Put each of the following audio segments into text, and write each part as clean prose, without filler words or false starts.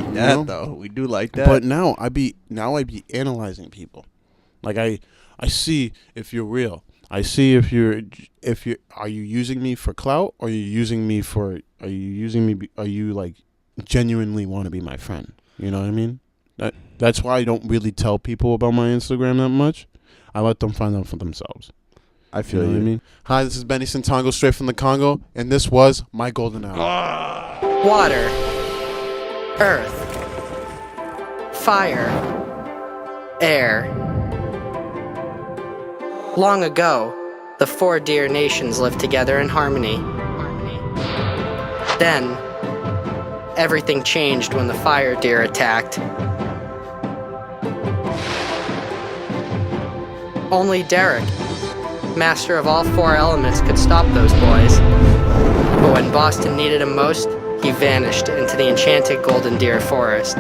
like that though. We do like that. But now I be analyzing people. Like I see if you're real. I see if you are you using me for clout, or are you like genuinely want to be my friend? You know what I mean? That's why I don't really tell people about my Instagram that much. I let them find out for themselves. I feel you. Know what I mean? Hi, this is Benny Santongo, straight from the Congo, and this was my golden hour. Water, earth, fire, air. Long ago, the 4 deer nations lived together in harmony. Then, everything changed when the fire deer attacked. Only Derek, master of all 4 elements, could stop those boys. But when Boston needed him most, he vanished into the enchanted golden deer forest.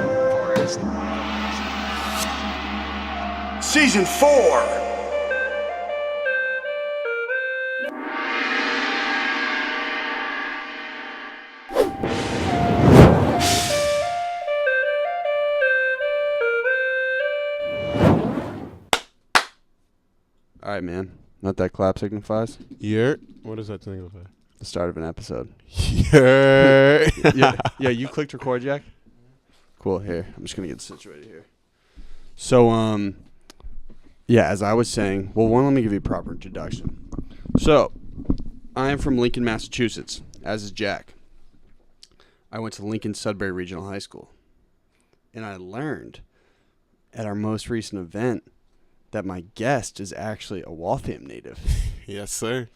Season 4. All right, man. Not that clap signifies? Yeah. What does that signify? The start of an episode. Yeah. yeah, you clicked record, Jack? Cool. Here, I'm just going to get situated here. So, yeah, as I was saying, well, one, let me give you a proper introduction. So, I am from Lincoln, Massachusetts, as is Jack. I went to Lincoln Sudbury Regional High School. And I learned at our most recent event that my guest is actually a Waltham native. Yes, sir.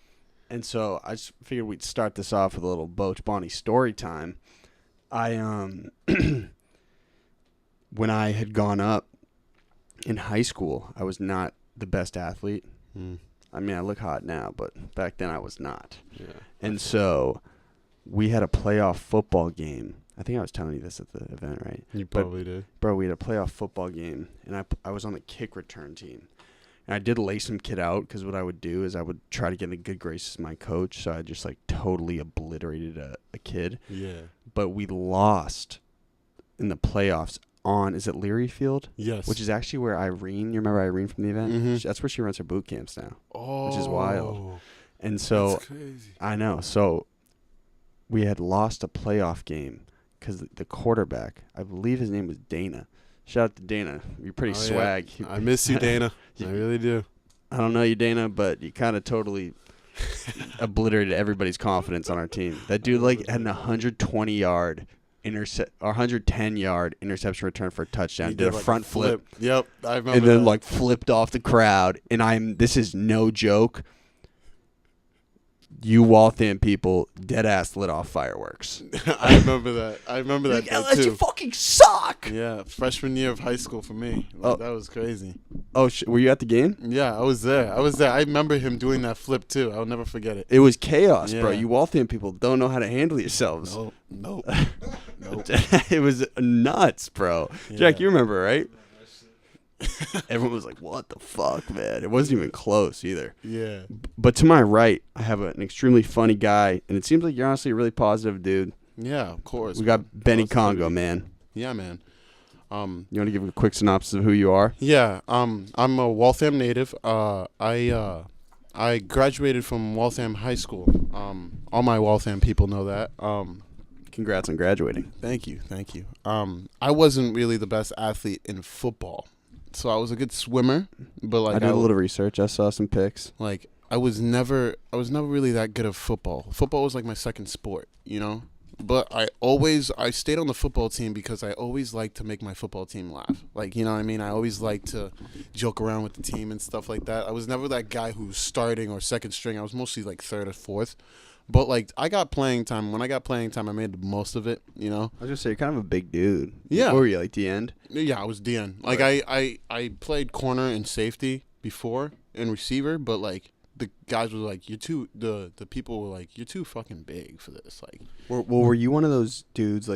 And so I just figured we'd start this off with a little Boach Bonnie story time. When I had gone up in high school, I was not the best athlete. I mean, I look hot now, but back then I was not. Yeah. And so we had a playoff football game. I think I was telling you this at the event, right? You probably did. Bro, we had a playoff football game, and I was on the kick return team. And I did lay some kid out, because what I would do is I would try to get in the good graces of my coach, so I just, like, totally obliterated a kid. Yeah. But we lost in the playoffs on, is it Leary Field? Yes. Which is actually where Irene, you remember Irene from the event? Mm-hmm. That's where she runs her boot camps now. Oh. Which is wild. And so, that's crazy. I know. So we had lost a playoff game because the quarterback, I believe his name was Dana. Shout out to Dana. You're pretty swag. Yeah. I miss you, Dana. I really do. I don't know you, Dana, but you kind of totally obliterated everybody's confidence on our team. That dude had an 120-yard or 110-yard interception return for a touchdown. He did a front flip. Yep, I remember. And then flipped off the crowd. And this is no joke. You Waltham people dead ass lit off fireworks. I remember that. Day too. You fucking suck. Yeah, freshman year of high school for me. That was crazy. Oh, were you at the game? Yeah, I was there. I remember him doing that flip too. I'll never forget it. It was chaos, bro. Yeah. You Waltham people don't know how to handle yourselves. Nope. It was nuts, bro. Yeah. Jack, you remember, right? Everyone was like, what the fuck, man? It wasn't even close either. Yeah. But to my right, I have an extremely funny guy, and it seems like you're honestly a really positive dude. Yeah, of course. We got Benny Congo, man. Yeah, man. You want to give a quick synopsis of who you are? Yeah. I'm a Waltham native. I graduated from Waltham High School. All my Waltham people know that. Congrats on graduating. Thank you. I wasn't really the best athlete in football. So I was a good swimmer, but I did a little research. I saw some pics. I was never really that good at football. Football was like my second sport, you know? But I stayed on the football team because I always liked to make my football team laugh. You know what I mean? I always liked to joke around with the team and stuff like that. I was never that guy who was starting or second string. I was mostly third or fourth. But I got playing time. When I got playing time, I made the most of it, you know? I was gonna say, you're kind of a big dude. Yeah. What were you, the end? Yeah, I was DN. I played corner and safety before and receiver, but the guys were you're too. The people were you're too fucking big for this. Were you one of those dudes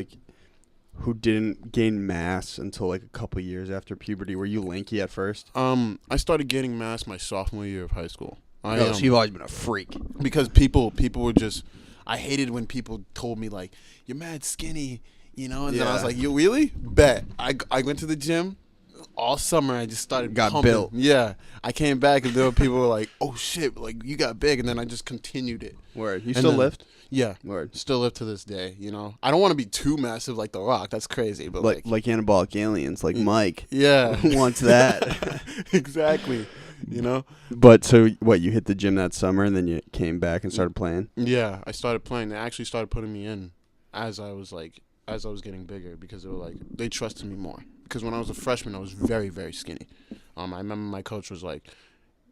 who didn't gain mass until a couple years after puberty? Were you lanky at first? I started gaining mass my sophomore year of high school. So you've always been a freak. Because people were just. I hated when people told me you're mad skinny. you know. And then I was like, you really? Bet. I went to the gym all summer. I just started pumping. Built. Yeah. I came back and there were people who were like, oh shit, like you got big. And then I just continued it. Word. You still lift? Yeah. Word. Still live to this day, you know. I don't want to be too massive like The Rock. That's crazy. But like anabolic aliens, like Mike. Yeah. Wants that. Exactly. You know? But so what, you hit the gym that summer and then you came back and started playing? Yeah, I started playing. They actually started putting me in as I was getting bigger because they trusted me more. Because when I was a freshman, I was very, very skinny. I remember my coach was like,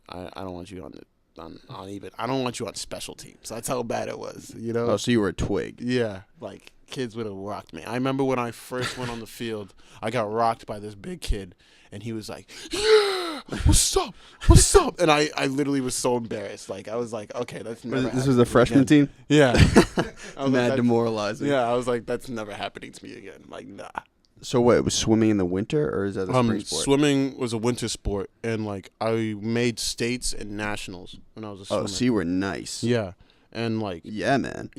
I don't want you I don't want you on special teams. That's how bad it was, you know? Oh, so you were a twig. Yeah, like kids would have rocked me. I remember when I first went on the field, I got rocked by this big kid, and he was like, yeah, what's up? What's up? And I literally was so embarrassed. Like, I was like, okay, that's never This was the freshman team? Yeah. I was Mad like, demoralizing. yeah, I was like, that's never happening to me again. Like, nah. So what, it was swimming in the winter, or is that a spring sport? Swimming was a winter sport, and like I made states and nationals when I was a swimmer. Oh, so you were nice. Yeah, and like Yeah, man.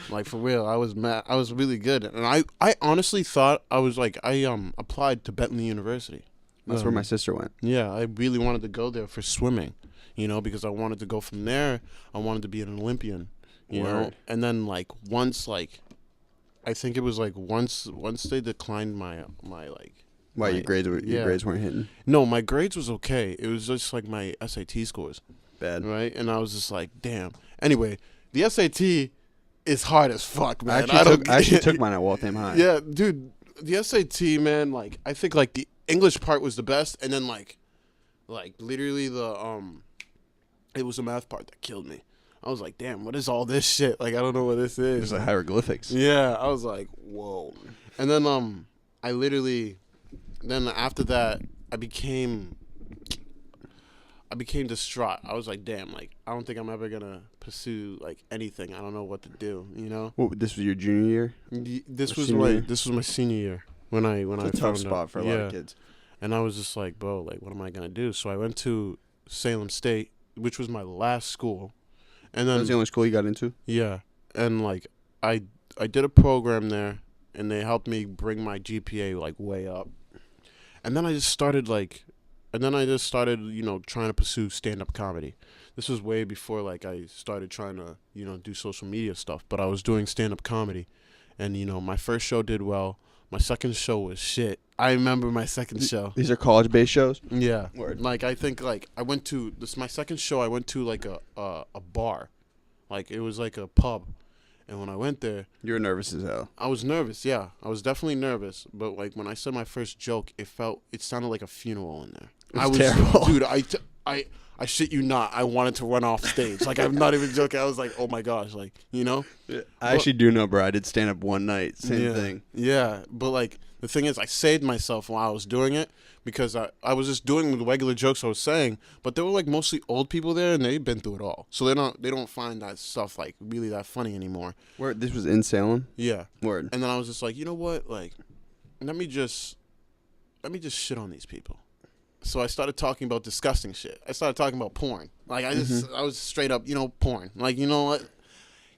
like for real, I was mad. I was really good, and I honestly thought I was like I applied to Bentley University. That's where my sister went. Yeah, I really wanted to go there for swimming, you know, because I wanted to go from there. I wanted to be an Olympian, you know, and then like once like. I think it was like once they declined my Why, your grades weren't hitting? No, my grades was okay. It was just like my SAT scores. Bad. Right? And I was just like, damn. Anyway, the SAT is hard as fuck, man. I actually took mine at Waltham High. Yeah, dude, the SAT, man, like I think like the English part was the best, and then like literally it was the math part that killed me. I was like, damn, what is all this shit? Like, I don't know what this is. It's like hieroglyphics. Yeah, I was like, whoa. And then then after that, I became distraught. I was like, damn, like, I don't think I'm ever going to pursue, like, anything. I don't know what to do, you know? What, this was your junior year? This was my senior year when I it's a tough spot for a lot of kids. And I was just like, bro, like, what am I going to do? So I went to Salem State, which was my last school. And then That was the only school you got into? Yeah. And like I did a program there and they helped me bring my GPA like way up. And then I just started, you know, trying to pursue stand-up comedy. This was way before like I started trying to, you know, do social media stuff, but I was doing stand-up comedy. And you know, my first show did well. My second show was shit. I remember my second show. These are college-based shows? Yeah. Word. Like, I think, like, I went to, my second show, I went to, like, a bar. Like, it was, like, a pub. And when I went there. You were nervous as hell. I was nervous, yeah. I was definitely nervous. But, like, when I said my first joke, it sounded like a funeral in there. It was terrible. Dude, I shit you not. I wanted to run off stage. Like, I'm not even joking. I was like, oh, my gosh. Like, you know? I actually do know, bro. I did stand-up one night. Same thing. Yeah. But, like, the thing is, I saved myself while I was doing it because I was just doing the regular jokes I was saying, but there were like mostly old people there and they've been through it all, so they don't find that stuff like really that funny anymore. Where this was in Salem? Yeah. Word. And then I was just like, you know what? Like, let me just shit on these people. So I started talking about disgusting shit. I started talking about porn. Like I was straight up, you know, porn. Like, you know what?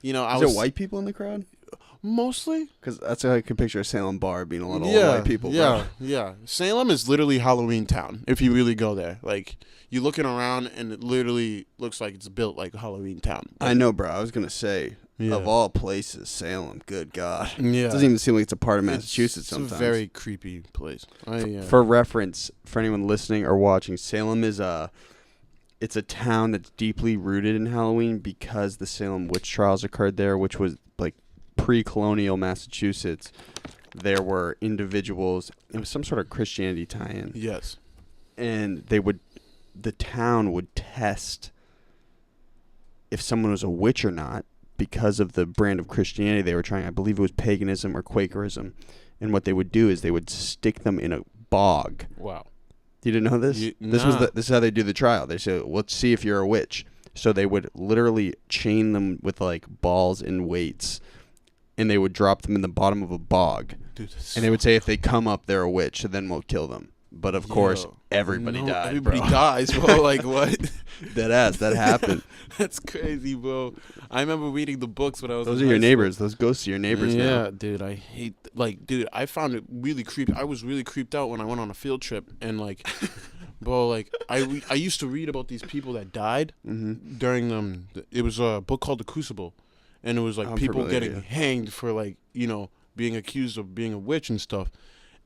You know, Is there white people in the crowd? Mostly. Because that's how I can picture a Salem bar being a lot of old white people. Yeah, bro. yeah. Salem is literally Halloween town if you really go there. Like, you're looking around and it literally looks like it's built like Halloween town. I know, bro. I was going to say, of all places, Salem, good God. Yeah. It doesn't even seem like it's a part of Massachusetts sometimes. It's a very creepy place. For reference, for anyone listening or watching, Salem is it's a town that's deeply rooted in Halloween because the Salem witch trials occurred there, which was like pre-colonial Massachusetts. There were individuals, it was some sort of Christianity tie-in. Yes. And the town would test if someone was a witch or not because of the brand of Christianity they were trying. I believe it was paganism or Quakerism. And what they would do is they would stick them in a bog. Wow. You didn't know this? This is how they do the trial. They say, let's see if you're a witch. So they would literally chain them with like balls and weights, and they would drop them in the bottom of a bog. Dude, and they would say if they come up, they're a witch, so then we'll kill them. but of course everybody died. Everybody bro. dies, bro. Like what? That happened. That's crazy, bro. I remember reading the books when I was. Those in are your high neighbors. school. Those ghosts are your neighbors now. Yeah, dude. I hate. Dude, I found it really creepy. I was really creeped out when I went on a field trip, and bro, I used to read about these people that died during It was a book called The Crucible, and it was like people getting hanged for being accused of being a witch and stuff.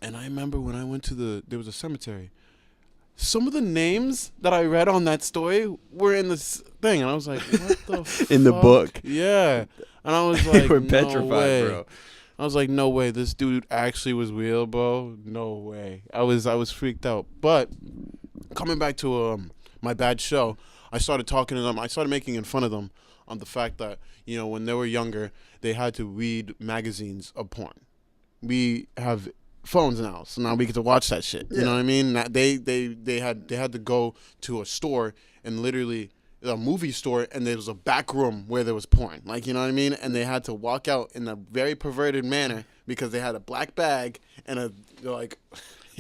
And I remember when I went to there was a cemetery. Some of the names that I read on that story were in this thing, and I was like, "What the fuck?" In the book. Yeah, and I was like, We're "No petrified, way." bro. I was like, "No way, this dude actually was real, bro. No way." I was freaked out. But coming back to my bad show, I started talking to them. I started making fun of them on the fact that when they were younger, they had to read magazines of porn. We have phones now, so now we get to watch that shit. You know what I mean? They had to go to a store, and literally a movie store, and there was a back room where there was porn. You know what I mean? And they had to walk out in a very perverted manner because they had a black bag and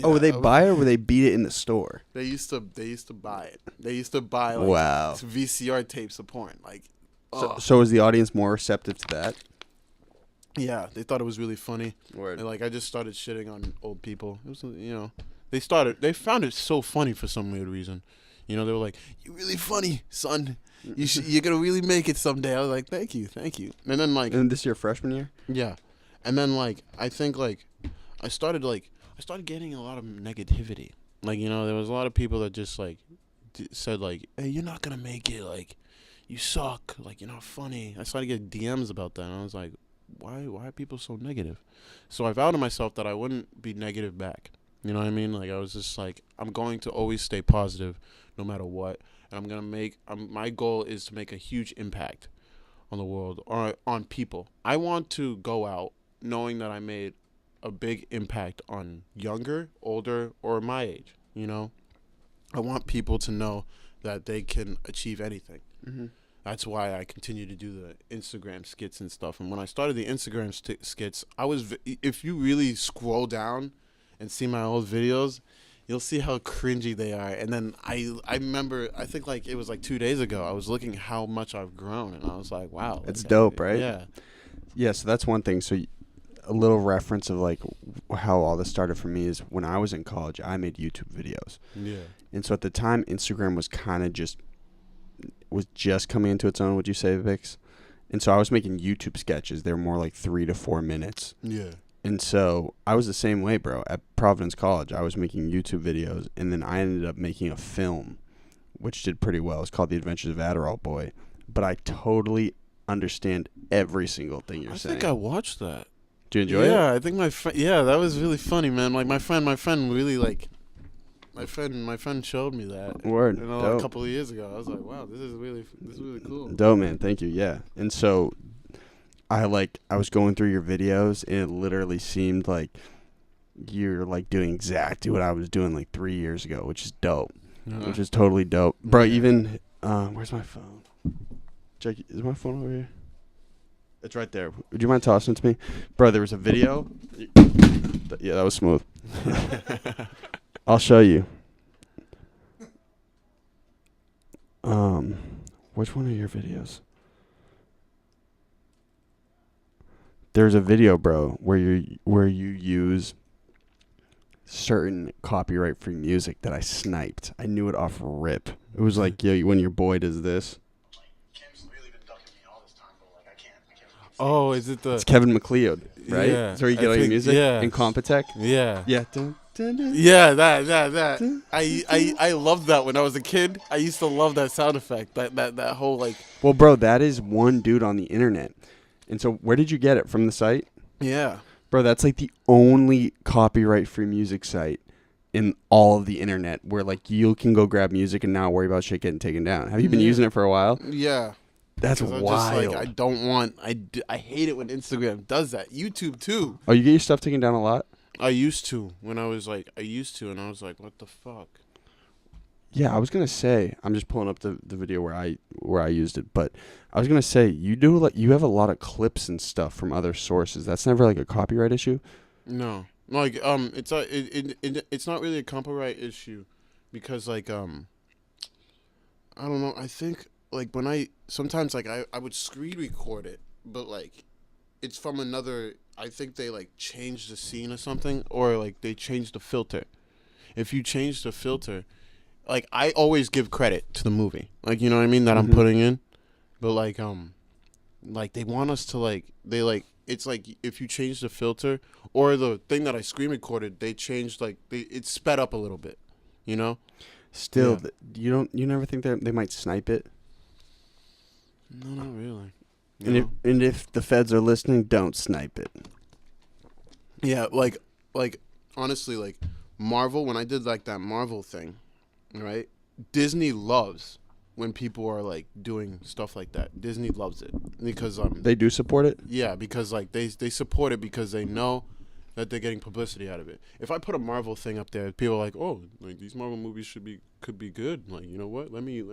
Would they buy it or would they beat it in the store? They used to buy it. They used to buy wow. VCR tapes of porn. So was the audience more receptive to that? Yeah, they thought it was really funny. Word. And I just started shitting on old people. It was they found it so funny for some weird reason. They were like, "You're really funny, son. You're gonna really make it someday." I was like, "Thank you." And then And this is your freshman year? yeah, and then I think I started getting a lot of negativity. There was a lot of people that just said "Hey, you're not gonna make it. You suck. You're not funny." I started getting DMs about that, and I was like, why are people so negative? So I vowed to myself that I wouldn't be negative back. You know what I mean? I was just I'm going to always stay positive no matter what. And I'm going to my goal is to make a huge impact on the world or on people. I want to go out knowing that I made a big impact on younger, older, or my age. I want people to know that they can achieve anything. Mm-hmm. That's why I continue to do the Instagram skits and stuff. And when I started the Instagram skits, if you really scroll down and see my old videos, you'll see how cringy they are. And then I remember, I think it was 2 days ago, I was looking how much I've grown, and I was like, wow. It's dope, right? Yeah. Yeah, so that's one thing. So a little reference of how all this started for me is when I was in college, I made YouTube videos. Yeah. And so at the time, Instagram was kind of was just coming into its own, would you say, Vix? And so I was making YouTube sketches. They were more 3 to 4 minutes. Yeah. And so I was the same way, bro. At Providence College, I was making YouTube videos, and then I ended up making a film, which did pretty well. It's called The Adventures of Adderall Boy. But I totally understand every single thing you're saying. I think I watched that. Did you enjoy it? Yeah, I think my friend. Yeah, that was really funny, man. My friend really My friend showed me that. Word. A couple of years ago. I was like, wow, this is really cool. Dope, man. Thank you. Yeah. And so I was going through your videos, and it literally seemed like you're doing exactly what I was doing 3 years ago, which is dope. Which is totally dope. Bro, even where's my phone? Check, is my phone over here? It's right there. Would you mind tossing it to me? Bro, there was a video. Yeah, that was smooth. I'll show you. Which one are your videos? There's a video, bro, where you use certain copyright-free music that I sniped. I knew it off rip. It was when your boy does this. Kim's really been ducking me all this time, but I can't. Oh, is it It's Kevin McLeod, right? Yeah. That's where you get all your music? Yeah. In Compotech? Yeah. Yeah. Yeah, that. I loved that when I was a kid. I used to love that sound effect. That whole Well, bro, that is one dude on the internet. And so where did you get it? From the site? Yeah. Bro, that's the only copyright-free music site in all of the internet where you can go grab music and not worry about shit getting taken down. Have you been using it for a while? Yeah. That's wild. I don't want. I hate it when Instagram does that. YouTube too. Oh, you get your stuff taken down a lot? I used to and I was like, what the fuck? Yeah, I was gonna say, I'm just pulling up the video where I used it, but I was gonna say you have a lot of clips and stuff from other sources. That's never a copyright issue? No. Like it's not really a copyright issue, because like I don't know. I think like when I sometimes like I would screen record it, but like it's from another. I think they like changed the scene or something, or like they changed the filter. If you change the filter, like I always give credit to the movie, like you know what I mean, that I'm putting in, but like they want us to like they like it's like if you change the filter or the thing that I screen recorded, they changed like it's sped up a little bit, you know. Still, you never think that they might snipe it? No, not really. And if the feds are listening, don't snipe it. Yeah, like honestly, like Marvel, when I did like that Marvel thing, right? Disney loves when people are like doing stuff like that. Disney loves it because they do support it. Yeah, because like they support it because they know that they're getting publicity out of it. If I put a Marvel thing up there, people are like, oh, like these Marvel movies could be good. Like, you know what? Let me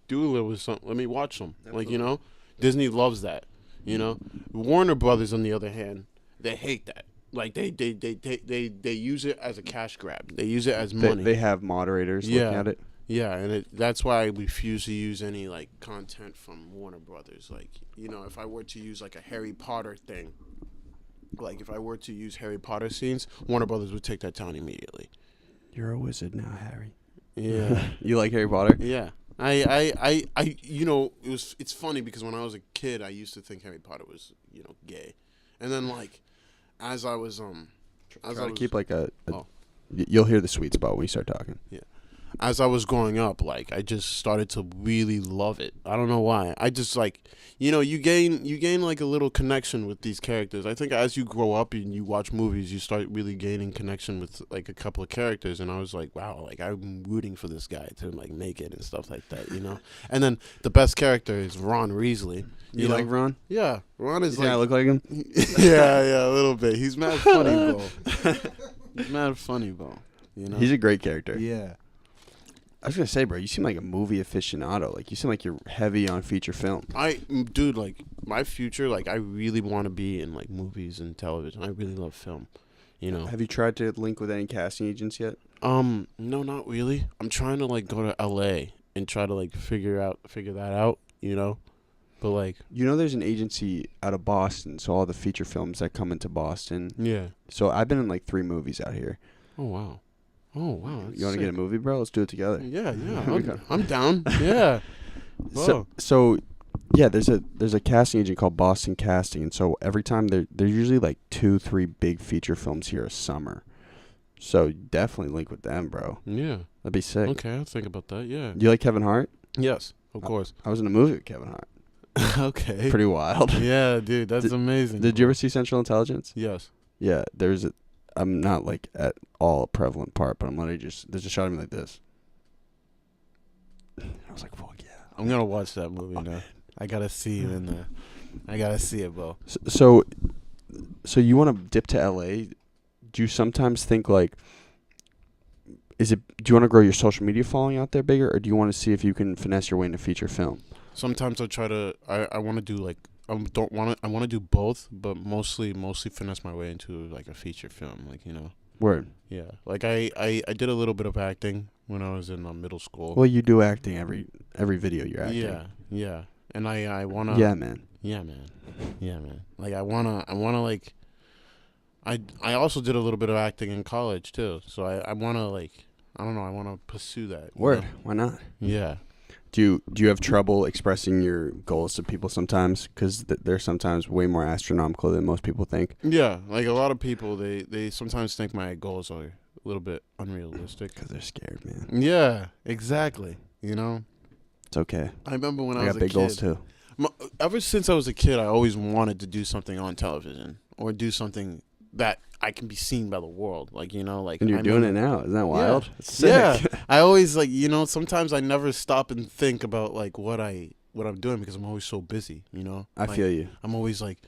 do a little something. Let me watch them. Absolutely. Like, you know, Disney loves that. You know, Warner Brothers on the other hand, they hate that. Like they use it as a cash grab. They use it as money. They have moderators looking at it. Yeah, and that's why I refuse to use any like content from Warner Brothers. Like, you know, if I were to use like a Harry Potter thing, like if I were to use Harry Potter scenes, Warner Brothers would take that down immediately. You're a wizard now, Harry. Yeah. You like Harry Potter? Yeah. I you know, it's funny because when I was a kid, I used to think Harry Potter was, you know, gay. And then like as I was keep like you'll hear the sweet spot when we start talking. Yeah. As I was growing up, like I just started to really love it. I don't know why. I just like, you know, you gain like a little connection with these characters. I think as you grow up and you watch movies, you start really gaining connection with like a couple of characters. And I was like, wow, like I'm rooting for this guy to like make it and stuff like that, you know. And then the best character is Ron Weasley. You like Ron? Yeah, Ron is. Yeah, I look like him. yeah, a little bit. He's mad funny, bro. He's mad funny, bro. You know. He's a great character. Yeah. I was gonna say, bro, you seem like a movie aficionado. Like you seem like you're heavy on feature film. Dude, like my future, like I really want to be in like movies and television. I really love film. You know. Have you tried to link with any casting agents yet? No, not really. I'm trying to like go to LA and try to like figure that out. You know, but like there's an agency out of Boston, so all the feature films that come into Boston. Yeah. So I've been in like 3 movies out here. Oh wow. Oh wow! You want to get a movie, bro? Let's do it together. Yeah. I'm down. Yeah. So, yeah. There's a casting agent called Boston Casting, and so every time there's usually like 2-3 big feature films here a summer. So definitely link with them, bro. Yeah. That'd be sick. Okay, I'll think about that. Yeah. Do you like Kevin Hart? Yes, of course. I was in a movie with Kevin Hart. Okay. Pretty wild. Yeah, dude, that's amazing. Did you ever see Central Intelligence? Yes. Yeah. I'm not like at all a prevalent part, but I'm literally there's a shot of me like this. I was like, fuck yeah. I'm gonna watch that movie now. I gotta see you in there. I gotta see it, bro. So you want to dip to LA? Do you sometimes think like, do you want to grow your social media following out there bigger, or do you want to see if you can finesse your way into feature film? Sometimes I try to. I want to do like. I want to do both, but mostly finesse my way into like a feature film, like, you know. Word. Yeah, like I did a little bit of acting when I was in middle school. Well, you do acting every video you're acting. Yeah, and I wanna. Yeah, man. Like I wanna like. I also did a little bit of acting in college too, so I wanna like, I don't know, I wanna pursue that. Word. Why not? Yeah. Do you have trouble expressing your goals to people sometimes? Because they're sometimes way more astronomical than most people think. Yeah, like a lot of people, they sometimes think my goals are a little bit unrealistic. Because they're scared, man. Yeah, exactly. You know? It's okay. I remember when I was a kid. I got big goals too. Ever since I was a kid, I always wanted to do something on television or do something that I can be seen by the world, like, you know, like. And you're doing it now. Isn't that wild? Yeah. It's sick. Yeah. I always like, you know, sometimes I never stop and think about like what I'm doing because I'm always so busy, you know. I feel you. I'm always like,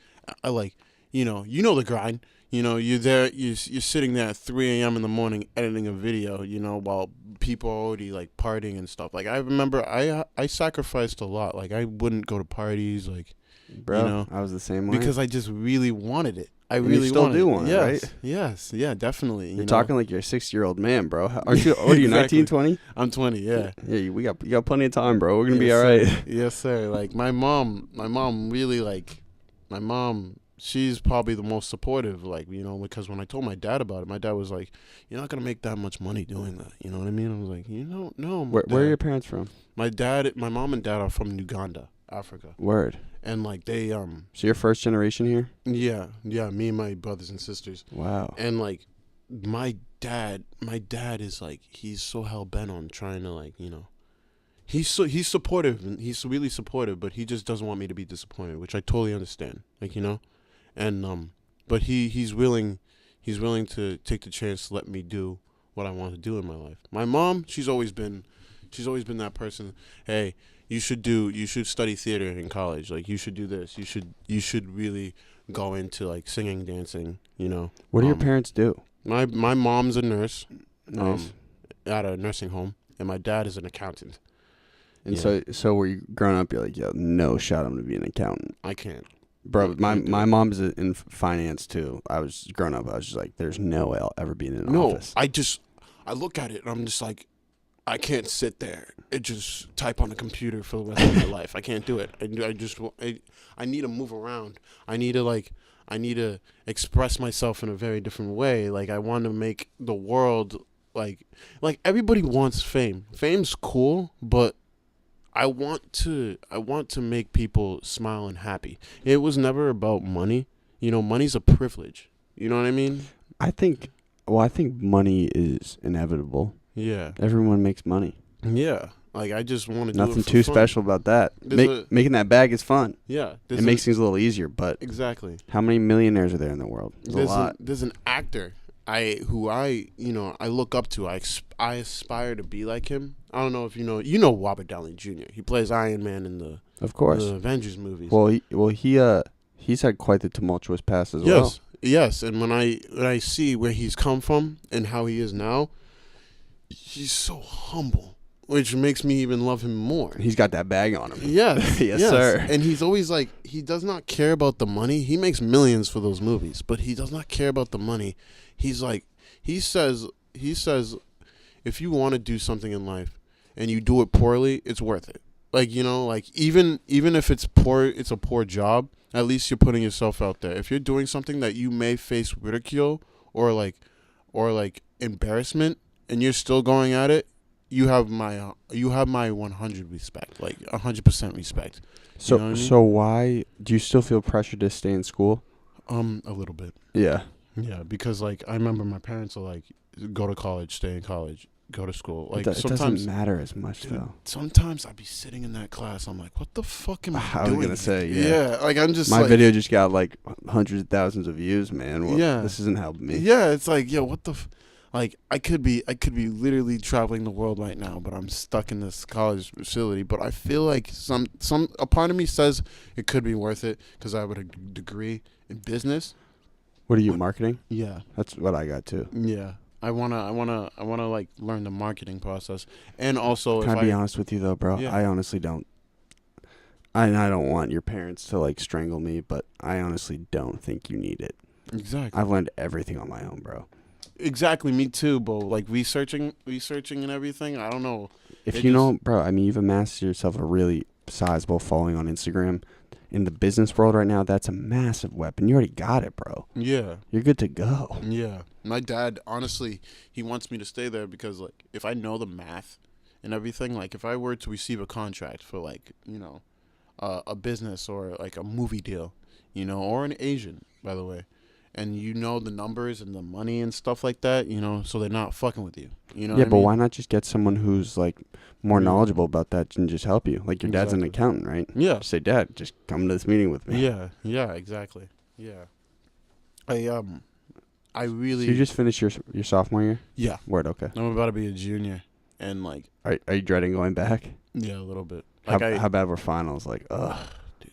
I like, you know the grind. You know, you're there, you're sitting there at 3 a.m. in the morning editing a video, you know, while people are already like partying and stuff. Like I remember, I sacrificed a lot. Like I wouldn't go to parties, like. Bro, you know, I was the same way. Because I just really wanted it. I And really you still do want it, yes, right? Yes, yeah, definitely. You're talking like you're a 60-year-old man, bro. Aren't you? What are you? Exactly. 19, 20? I'm 20. Yeah. Yeah, you got plenty of time, bro. We're gonna be Yes, all sir. right. Yes, sir. Like my mom really like my mom. She's probably the most supportive, like, because when I told my dad about it, my dad was like, "You're not gonna make that much money doing that." You know what I mean? I was like, no. Where are your parents from? My mom and dad are from Uganda, Africa, Word. and like they So you're first generation here? yeah, me and my brothers and sisters, Wow. and like my dad is like, he's so hell bent on trying to, like, he's supportive, and he's really supportive, but he just doesn't want me to be disappointed, which I totally understand, like, and but he's willing to take the chance to let me do what I want to do in my life. My mom, she's always been that person. Hey, you should study theater in college. Like, you should do this. You should really go into like singing, dancing. What do your parents do? My mom's a nurse, Nice. at a nursing home, and my dad is an accountant. And Yeah. so were you growing up? You're like, yo, no shot, I'm gonna be an accountant, I can't. bro. I can't do My it. mom's in finance too. I was growing up. I was just like, there's no way I'll ever be in an No, office. I look at it and I'm just like, I can't sit there and just type on a computer for the rest of my life. I can't do it. I need to move around. I need to express myself in a very different way. Like, I want to make the world like everybody wants fame. Fame's cool, but I want to make people smile and happy. It was never about money. Money's a privilege. You know what I mean? I think money is inevitable. Yeah. Everyone makes money. Yeah. Like, I just want to do Nothing it for too fun. special about that. Making that bag is fun. Yeah. It makes things a little easier, but exactly. how many millionaires are there in the world? There's a lot. There's an actor I look up to. I aspire to be like him. I don't know if you know Robert Downey Jr. He plays Iron Man in the Of course. Avengers movies. He's had quite the tumultuous past as well. Yes, and when I see where he's come from and how he is now, he's so humble, which makes me even love him more. He's got that bag on him. Yes, Yes, sir. And he's always like, he does not care about the money. He makes millions for those movies, but he does not care about the money. He's like, he says, if you want to do something in life and you do it poorly, it's worth it. Like, even if it's poor, it's a poor job. At least you're putting yourself out there. If you're doing something that you may face ridicule or embarrassment, and you're still going at it, you have my 100 respect, like 100% respect. So You know what I mean? so why do you still feel pressure to stay in school? A little bit. Yeah. Yeah, because like I remember my parents are like, go to college, stay in college, go to school. Like, it sometimes doesn't matter as much Dude, though. sometimes I'd be sitting in that class. I'm like, what the fuck am I I was doing? gonna say, here? yeah. Like, I'm just My like, video just got like hundreds of thousands of views, man. Well, Yeah. this isn't helping me. Yeah, it's like, yo, what the like, I could be literally traveling the world right now, but I'm stuck in this college facility. But I feel like a part of me says it could be worth it because I have a degree in business. What are you, marketing? Yeah. That's what I got too. Yeah. I wanna like learn the marketing process, and also Can if I be honest with you though, bro? Yeah. I honestly don't. I don't want your parents to like strangle me, but I honestly don't think you need it. exactly I've learned everything on my own, bro. exactly me too, bro. Like researching and everything. I don't know. If you know, bro, I mean, you've amassed yourself a really sizable following on Instagram. In the business world right now, that's a massive weapon. You already got it, bro. Yeah. You're good to go. Yeah. My dad, honestly, he wants me to stay there because, like, if I know the math and everything, like, if I were to receive a contract for, like, a business or, like, a movie deal, or an agent, by the way, and the numbers and the money and stuff like that, so they're not fucking with you. You know Yeah, what I but mean? why not just get someone who's, like, more knowledgeable about that and just help you? Like, your dad's an Exactly. accountant, right? Yeah. Just say, Dad, just come to this meeting with me. Yeah, exactly. Yeah. I really... So you just finished your sophomore year? Yeah. Word, okay. I'm about to be a junior, and, like... Are you dreading going back? Yeah, a little bit. How Like, how bad were finals? Like, ugh. Dude,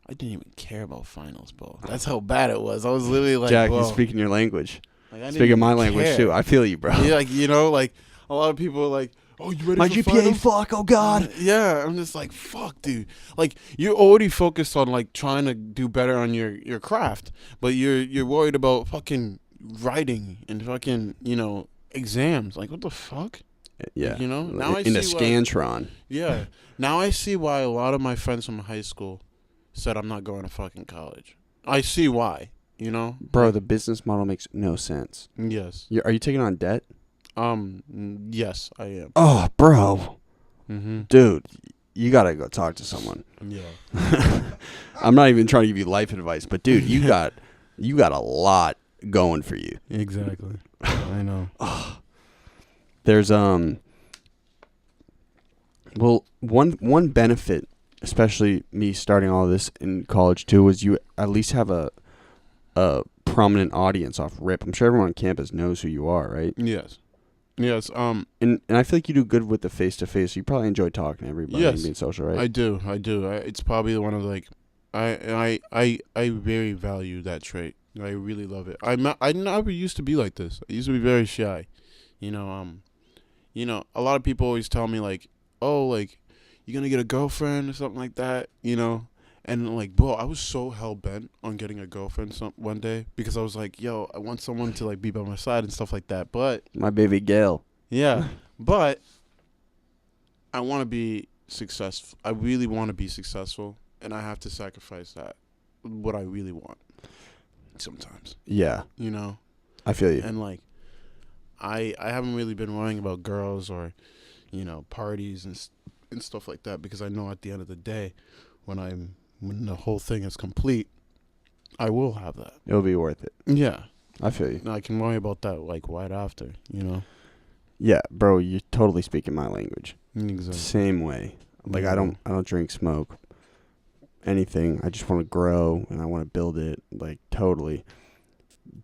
I didn't even care about finals, bro. That's how bad it was. I was literally like, Jack, whoa. you're speaking your language. Like, I didn't Speaking my even language, care. too. I feel you, bro. Yeah, like, like, a lot of people are like, oh, you ready My for GPA, finals? fuck, oh God. Yeah, I'm just like, fuck, dude. Like, you're already focused on, like, trying to do better on your craft, but you're worried about fucking writing and fucking, exams. Like, what the fuck? Yeah. Now I in the see why. Scantron. Yeah. Now I see why a lot of my friends from high school said I'm not going to fucking college. I see why, Bro, the business model makes no sense. Yes. Are you taking on debt? Yes, I am. Oh, bro. Mm-hmm. Dude, you got to go talk to someone. Yeah. I'm not even trying to give you life advice, but dude, you got a lot going for you. Exactly. I know. There's well, one benefit, especially me starting all this in college too, was you at least have a prominent audience off rip. I'm sure everyone on campus knows who you are, right? Yes. And I feel like you do good with the face to face. You probably enjoy talking to everybody and being social, right? I do. It's probably one of I very value that trait. I really love it. I never used to be like this. I used to be very shy. A lot of people always tell me like, oh, like, you're gonna get a girlfriend or something like that, And like, bro, I was so hell bent on getting a girlfriend one day because I was like, yo, I want someone to like be by my side and stuff like that. But my baby Gail. Yeah, but I want to be successful. I really want to be successful, and I have to sacrifice what I really want sometimes. Yeah. I feel you. And like, I haven't really been worrying about girls or, parties and stuff like that because I know at the end of the day, when the whole thing is complete, I will have that. It'll be worth it. Yeah. I feel you. No, I can worry about that like right after, Yeah, bro, you're totally speaking my language. Exactly. Same way. Like I don't drink, smoke, anything. I just want to grow and I want to build it. Like totally.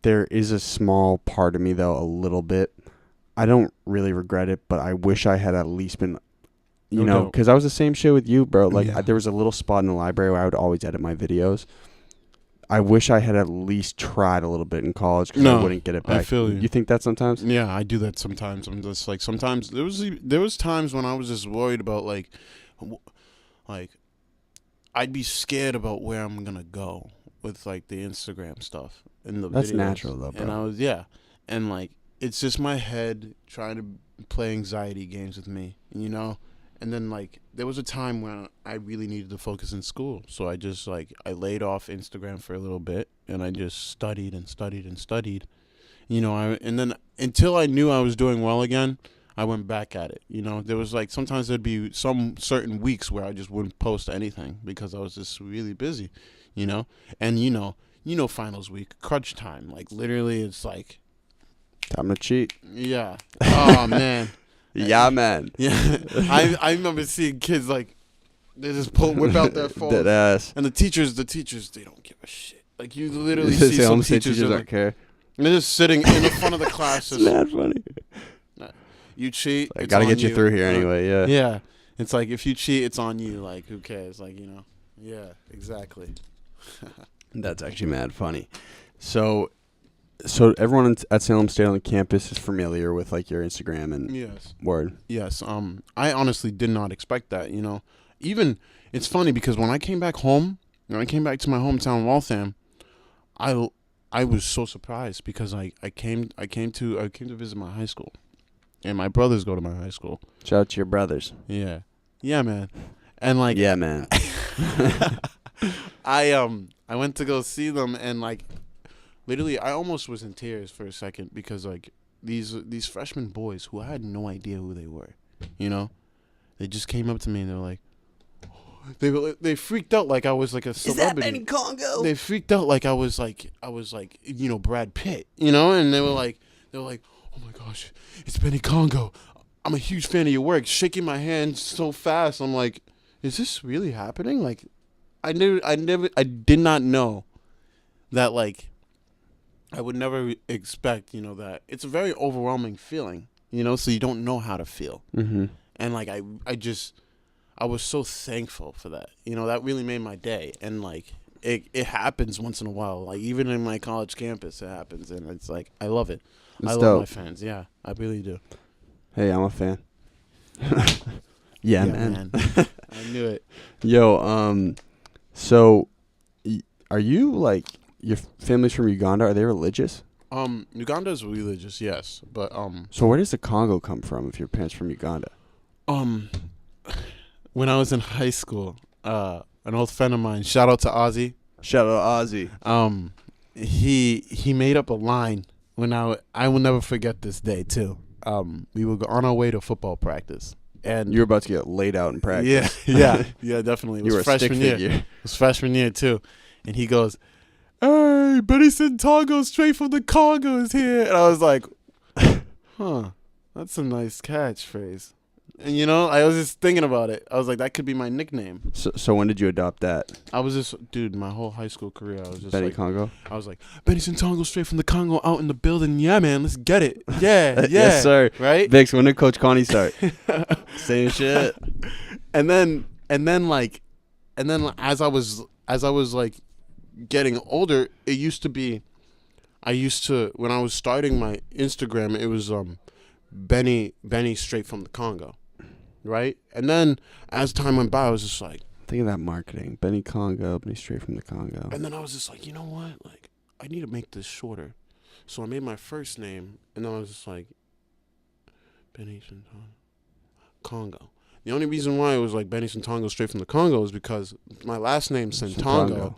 There is a small part of me though, a little bit. I don't really regret it, but I wish I had at least been, because I was the same shit with you, bro. Like there was a little spot in the library where I would always edit my videos. I wish I had at least tried a little bit in college because I wouldn't get it back. I feel you. You think that sometimes? Yeah, I do that sometimes. I'm just like sometimes there was times when I was just worried about like I'd be scared about where I'm gonna go with like the Instagram stuff and the That's videos. natural though, bro. And I was and like it's just my head trying to play anxiety games with me, And then like there was a time when I really needed to focus in school, so I just like I laid off Instagram for a little bit and I just studied and studied and studied, and then until I knew I was doing well again, I went back at it. There was like sometimes there'd be some certain weeks where I just wouldn't post anything because I was just really busy, and finals week, crunch time, like literally it's like time to cheat. Yeah. Oh man. Yeah, man. Yeah, I remember seeing kids like they just whip out their phones. Dead ass. And the teachers, they don't give a shit. Like you literally see some teachers don't care. And they're just sitting in the front of the class. It's mad funny. You cheat. I gotta get you through here anyway. Yeah. Yeah. It's like if you cheat, it's on you. Like who cares? Like Yeah. Exactly. That's actually mad funny. So everyone at Salem State on the campus is familiar with like your Instagram and word. Yes. I honestly did not expect that. Even it's funny because when I came back home, when I came back to my hometown, Waltham, I was so surprised because I came to visit my high school, and my brothers go to my high school. Shout out to your brothers. Yeah, man, and like yeah, man. I went to go see them and like. Literally, I almost was in tears for a second because, like, these freshman boys who I had no idea who they were, they just came up to me and they were like, they freaked out like I was like a celebrity. Is that in Congo? They freaked out like I was like Brad Pitt, and they were like, oh my gosh, it's Benny Congo. I'm a huge fan of your work. Shaking my hand so fast, I'm like, is this really happening? Like, I did not know that like. I would never expect, that it's a very overwhelming feeling, so you don't know how to feel. Mm-hmm. And like, I was so thankful for that, that really made my day. And like, it happens once in a while, like even in my college campus, it happens. And it's like, I love it. I love my fans. Yeah, I really do. Hey, I'm a fan. Yeah, man. I knew it. Yo, so are you like your family's from Uganda? Are they religious? Uganda is religious, yes, but So where does the Congo come from if your parents from Uganda? when I was in high school, an old friend of mine, shout out to Ozzy. Shout out to Ozzy. He made up a line when I will never forget this day too. We were on our way to football practice, and You were about to get laid out in practice. yeah, definitely. It You was were a stick freshman year. figure. It was freshman year too, and he goes, "Hey, Benny Santongo straight from the Congo is here," and I was like, "Huh, that's a nice catchphrase." And I was just thinking about it. I was like, that could be my nickname. So when did you adopt that? I was just, dude, my whole high school career, I was just Benny like, Congo? I was like, Benny Santongo straight from the Congo out in the building. Yeah, man, let's get it. Yeah. Yes, sir. Right? Vix, when did Coach Connie start? Same shit. And then as I was like getting older, it used to be, when I was starting my Instagram, it was Benny straight from the Congo. Right? And then as time went by, I was just like, Think of that marketing. Benny Congo, Benny straight from the Congo. and then I was just like, you know what? Like, I need to make this shorter. So I made my first name, and then I was just like, Benny Santongo, Congo. The only reason why it was like Benny Santongo straight from the Congo is because my last name, Santongo,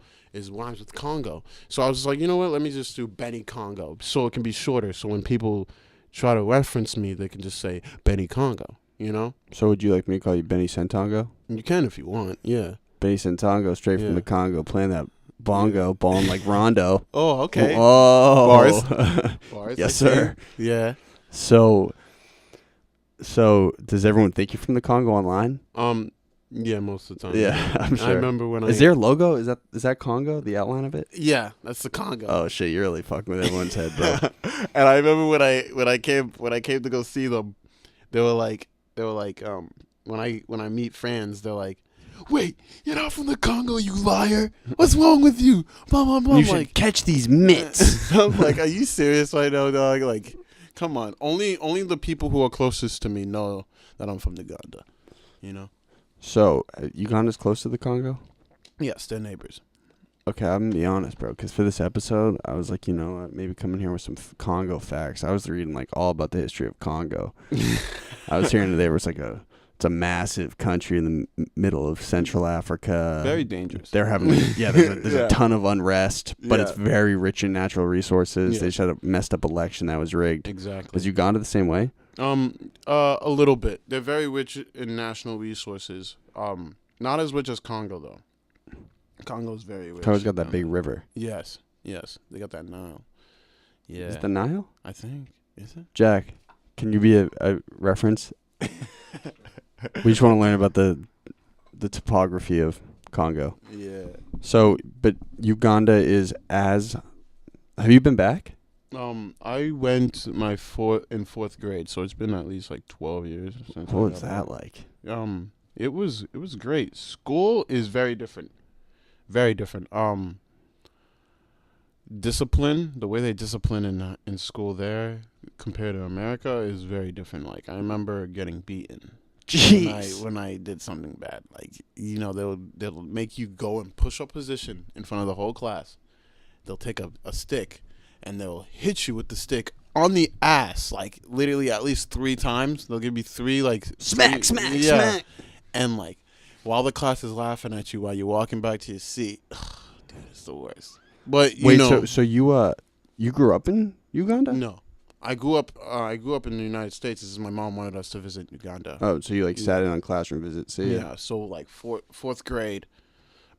rhymes with Congo. So I was just like, you know what? Let me just do Benny Congo so it can be shorter. So when people try to reference me, they can just say Benny Congo. So would you like me to call you Benny Santongo? You can if you want, yeah. Benny Santongo, straight from the Congo, playing that bongo, balling like Rondo. Oh, okay. Oh. Bars, Yes, sir. Yeah. So does everyone think you're from the Congo online? Yeah, most of the time. Yeah, I'm sure. I remember when Is there a logo? Is that Congo, the outline of it? Yeah, that's the Congo. Oh shit, you're really fucking with everyone's head, bro. And I remember when I came to go see them, they were like when I meet fans, they're like, "Wait, you're not from the Congo, you liar! What's wrong with you?" Blah blah blah. You should catch these mitts. I'm like, are you serious right now, dog? Like, come on. Only the people who are closest to me know that I'm from Uganda. So Uganda's close to the Congo? Yes, they're neighbors. Okay, I'm gonna be honest, bro. Because for this episode, I was like, maybe coming here with some Congo facts. I was reading like all about the history of Congo. I was hearing that it's a massive country in the middle of Central Africa. Very dangerous. They're having there's a ton of unrest, but it's very rich in natural resources. Yeah. They just had a messed up election that was rigged. Exactly. Was Uganda the same way? A little bit. They're very rich in national resources. Not as rich as Congo though. Congo's very rich. Congo's got that big river. Yes. They got that Nile. Yeah. Is it the Nile? I think. Is it? Jack, can you be a reference? We just want to learn about the topography of Congo. Yeah. So, but Uganda is as. Have you been back? I went in fourth grade, so it's been at least like 12 years since. What was that like? It was great. School is very different. Very different. Discipline, the way they discipline in school there compared to America is very different. Like, I remember getting beaten. Jeez. When I did something bad. Like, they'll make you go in push-up position in front of the whole class. They'll take a stick and they'll hit you with the stick on the ass, like literally at least 3 times. They'll give you 3 like smack. And like while the class is laughing at you while you're walking back to your seat. Dude, it's the worst. But so you grew up in Uganda? No. I grew up in the United States. This is my mom wanted us to visit Uganda. Oh, so you sat in on classroom visits? Yeah. So like fourth grade,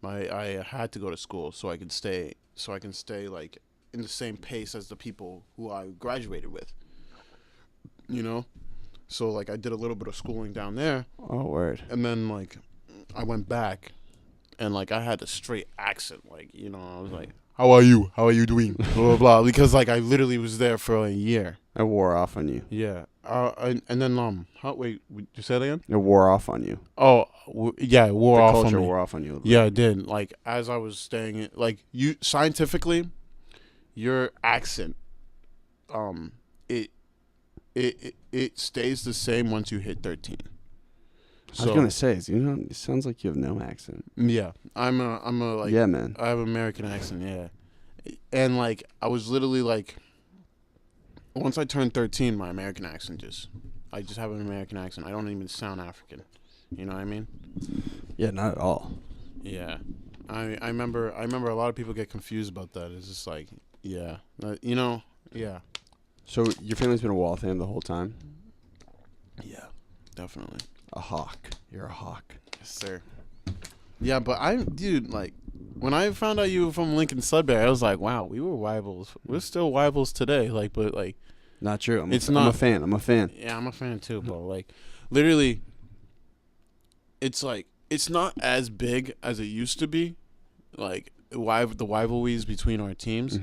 I had to go to school so I can stay like in the same pace as the people who I graduated with. So like I did a little bit of schooling down there. Oh, word. And then like I went back, and like I had a straight accent. Like I was like, How are you doing? Blah, blah, blah. Because, like, I literally was there for a year. It wore off on you. Yeah. And then, wait, would you say that again? It wore off on you. Oh, yeah, it wore off on me. The culture wore off on you. Yeah, it did. Like, as I was staying, scientifically, your accent, it stays the same once you hit 13. I was gonna say, it sounds like you have no accent. Yeah, I'm a like. Yeah, man. I have an American accent. Yeah, and like I was literally like, once I turned 13, my American accent I just have an American accent. I don't even sound African. You know what I mean? Yeah, not at all. Yeah, I remember a lot of people get confused about that. It's just like, yeah, yeah. So your family's been a Waltham the whole time? Yeah, definitely. A hawk. You're a hawk. Yes, sir. Yeah, but dude, like, when I found out you were from Lincoln Sudbury, I was like, wow, we were rivals. We're still rivals today. Like, but like, not true. I'm a fan. Yeah, I'm a fan too, bro. Like, literally, it's like it's not as big as it used to be. Like, the rivalries between our teams,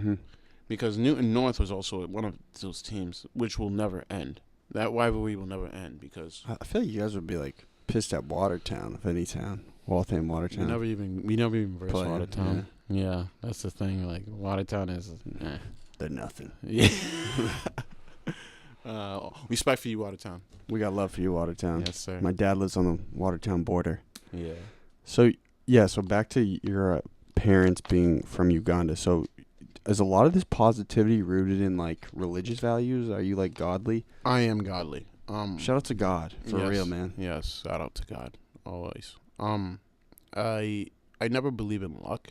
because Newton North was also one of those teams, which will never end. That rivalry will never end because I feel like you guys would be like pissed at Watertown, if any town. Waltham, Watertown. We never even versed Watertown. Yeah, that's the thing. Like, Watertown is they're nothing. Yeah. Respect for you, Watertown. We got love for you, Watertown. Yes, sir. My dad lives on the Watertown border. Yeah. So back to your parents being from Uganda. So is a lot of this positivity rooted in like religious values? Are you like godly? I am godly. Shout out to God for real, man. Yes, shout out to God always. I never believe in luck.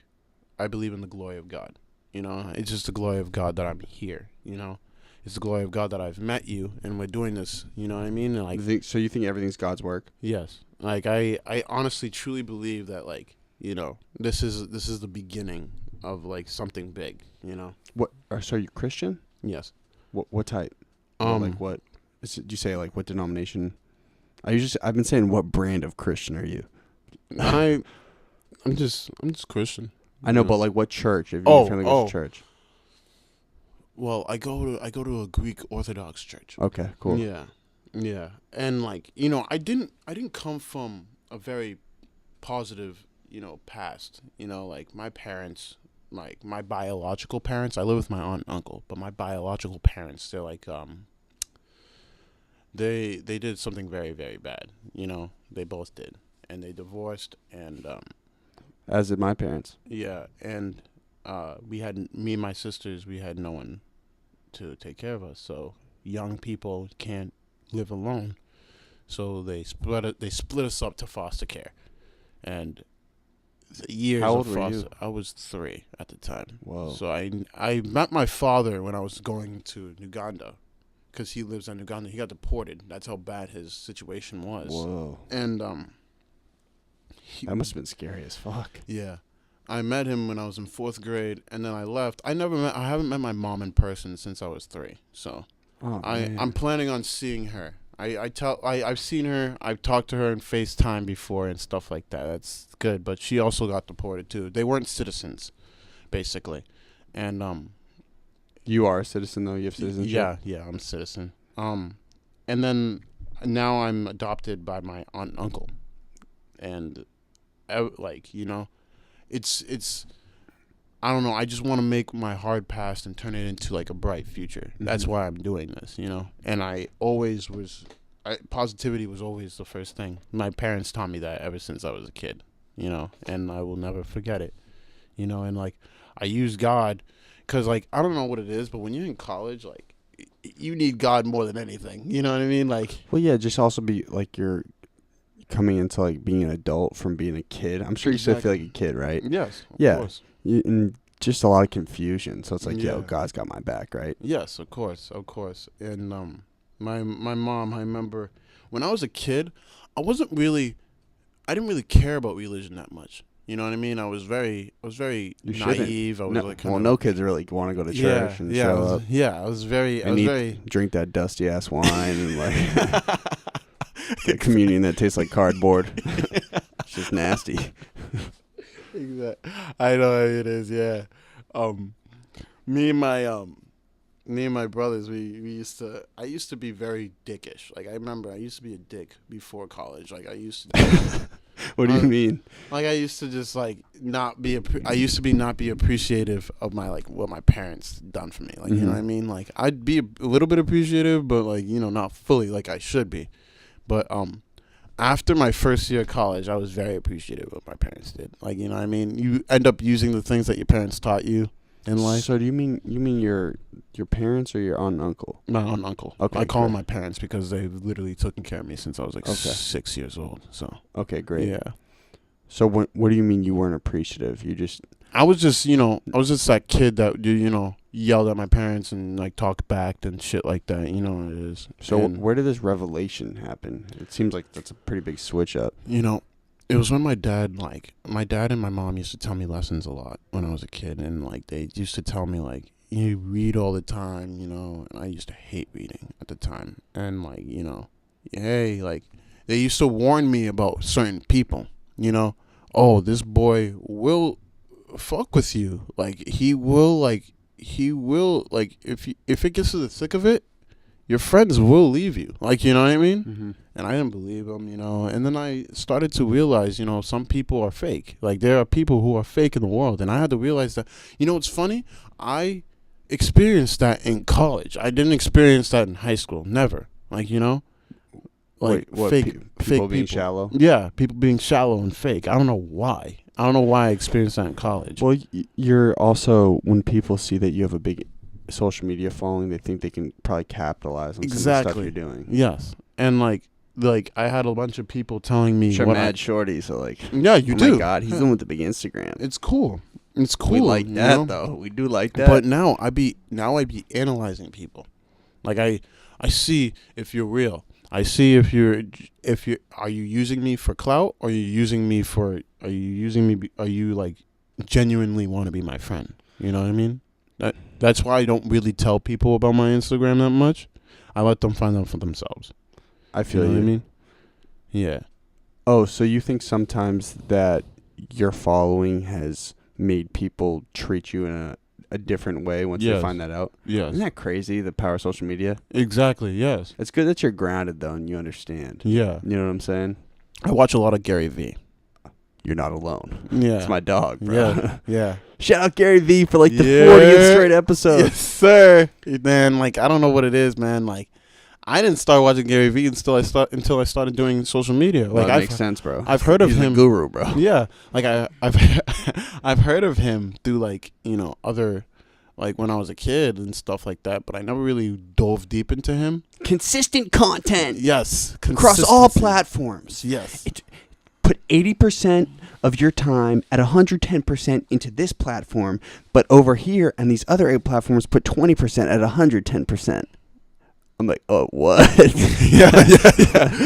I believe in the glory of God. You know, it's just the glory of God that I'm here. You know, it's the glory of God that I've met you and we're doing this. You know what I mean? And like, so you think everything's God's work? Yes. Like I honestly truly believe that, like, you know, this is the beginning of like something big. You know. What? So you're Christian? Yes. What type? Like what? Do you say like what denomination? I've been saying what brand of Christian are you? I'm just Christian. I know, but like what church? If your family goes to church. Well, I go to a Greek Orthodox church. Okay, cool. Yeah, and like, you know, I didn't come from a very positive, you know, past. You know, like my parents, like my biological parents. I live with my aunt and uncle, but my biological parents, they're like They did something very, very bad. You know, they both did, and they divorced, and as did my parents. Yeah, and me and my sisters, we had no one to take care of us. So young people can't live alone, so they split us up to foster care, and the years. How old of were you? I was 3 at the time. Whoa. So I met my father when I was going to Uganda. Because he lives in Uganda. He got deported. That's how bad his situation was. Whoa. And that must have been scary as fuck. Yeah. I met him when I was in 4th grade, and then I left. I haven't met my mom in person since I was 3. So I'm planning on seeing her. I've seen her. I've talked to her in FaceTime before and stuff like that. That's good. But she also got deported too. They weren't citizens, basically. And you are a citizen, though? You have citizenship? Yeah, I'm a citizen. And then now I'm adopted by my aunt and uncle. And, like, you know, it's I don't know. I just want to make my hard past and turn it into, like, a bright future. Mm-hmm. That's why I'm doing this, you know. And positivity was always the first thing. My parents taught me that ever since I was a kid, you know. And I will never forget it, you know. And, like, I use God. Because, like, I don't know what it is, but when you're in college, like, you need God more than anything. You know what I mean? Like, well, yeah, just also be, like, you're coming into, like, being an adult from being a kid. I'm sure you still feel like a kid, right? Yes, of course. And just a lot of confusion. So it's like, yo, God's got my back, right? Yes, of course. And my mom, I remember when I was a kid, I didn't really care about religion that much. You know what I mean? I was very naive. I was no kids really want to go to church and show up. Yeah, I was very drink that dusty ass wine and like get communion that tastes like cardboard. It's just nasty. Exactly. I know it is. Yeah. Me and my brothers, I used to be very dickish. Like, I remember I used to be a dick before college. Like, I used to. What do you mean? Like, I used to just like not be appreciative of my, like, what my parents done for me. Like, you know what I mean? Like, I'd be a little bit appreciative, but, like, you know, not fully like I should be. But after my first year of college, I was very appreciative of what my parents did. Like, you know what I mean? You end up using the things that your parents taught you in life. So do you mean your parents or your aunt and uncle? My aunt and uncle. Okay, I call great. them my parents because they've literally taken care of me since I was like 6 years old. So Okay, great. yeah. So what do you mean you weren't appreciative? You just I was just that kid that yelled at my parents and like talked back and shit like that. You know what it is. So And, where did this revelation happen? It seems like that's a pretty big switch up. it was when my dad and my mom used to tell me lessons a lot when I was a kid, and like they used to tell me like, you read all the time, and I used to hate reading at the time, and like hey, like they used to warn me about certain people, oh, this boy will fuck with you, like he will like if it gets to the thick of it, your friends will leave you, like, you know what I mean? Mm-hmm. And I didn't believe them, and then I started to realize, some people are fake. Like, there are people who are fake in the world, and I had to realize that. It's funny, I experienced that in college. I didn't experience that in high school, never. Like, like Wait, fake people being shallow? Yeah, people being shallow and fake. I don't know why. I don't know why I experienced that in college. Well, you're also, when people see that you have a big social media following, they think they can probably capitalize on some of the stuff you're doing. Yes, and like I had a bunch of people telling me, You're mad shorty, so like, yeah, you do. Oh my God, he's the one with the big Instagram. It's cool. It's cool. We like that though. We do like that. But now I be analyzing people. Like I see if you're real. I see if you are you using me for clout, or are you like genuinely want to be my friend? You know what I mean? That's why I don't really tell people about my Instagram that much. I let them find out for themselves. I feel you. Know you. What I mean? Yeah. Oh, so you think sometimes that your following has made people treat you in a different way once they find that out? Yes. Isn't that crazy, the power of social media? Exactly, yes. It's good that you're grounded, though, and you understand. Yeah. You know what I'm saying? I watch a lot of Gary Vee. You're not alone. Yeah. It's my dog, bro. Yeah. Yeah. Shout out Gary Vee for like the 40th straight episode. Yes, sir. Man, like, I don't know what it is, man. Like, I didn't start watching Gary Vee until I started doing social media. Like, that makes sense, bro. I've heard of He's him. a guru, bro. Yeah, like I've I've heard of him through like other, like when I was a kid and stuff like that. But I never really dove deep into him. Consistent content. Yes, Across all platforms. Yes. Put 80% of your time at 110% into this platform, but over here and these other 8 platforms put 20% at 110%. I'm like, oh, what? yeah.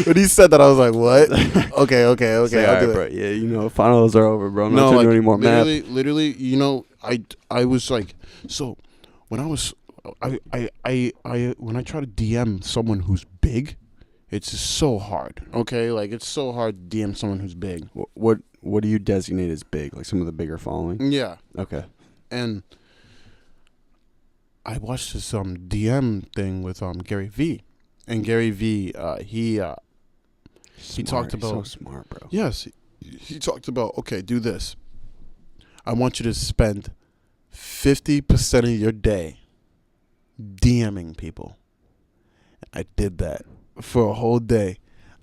When he said that, I was like, what? Okay, I'll do it. Bro. Yeah, finals are over, bro. I'm not trying to do any more math. Literally, I was like, so when I was, when I try to DM someone who's big, it's just so hard. Okay, like it's so hard to DM someone who's big. What do you designate as big? Like some of the bigger following? Yeah. Okay. And I watched this DM thing with Gary Vee, and Gary Vee he talked about, so smart, bro. Yes, he talked about, okay, do this. I want you to spend 50% of your day DMing people. I did that for a whole day.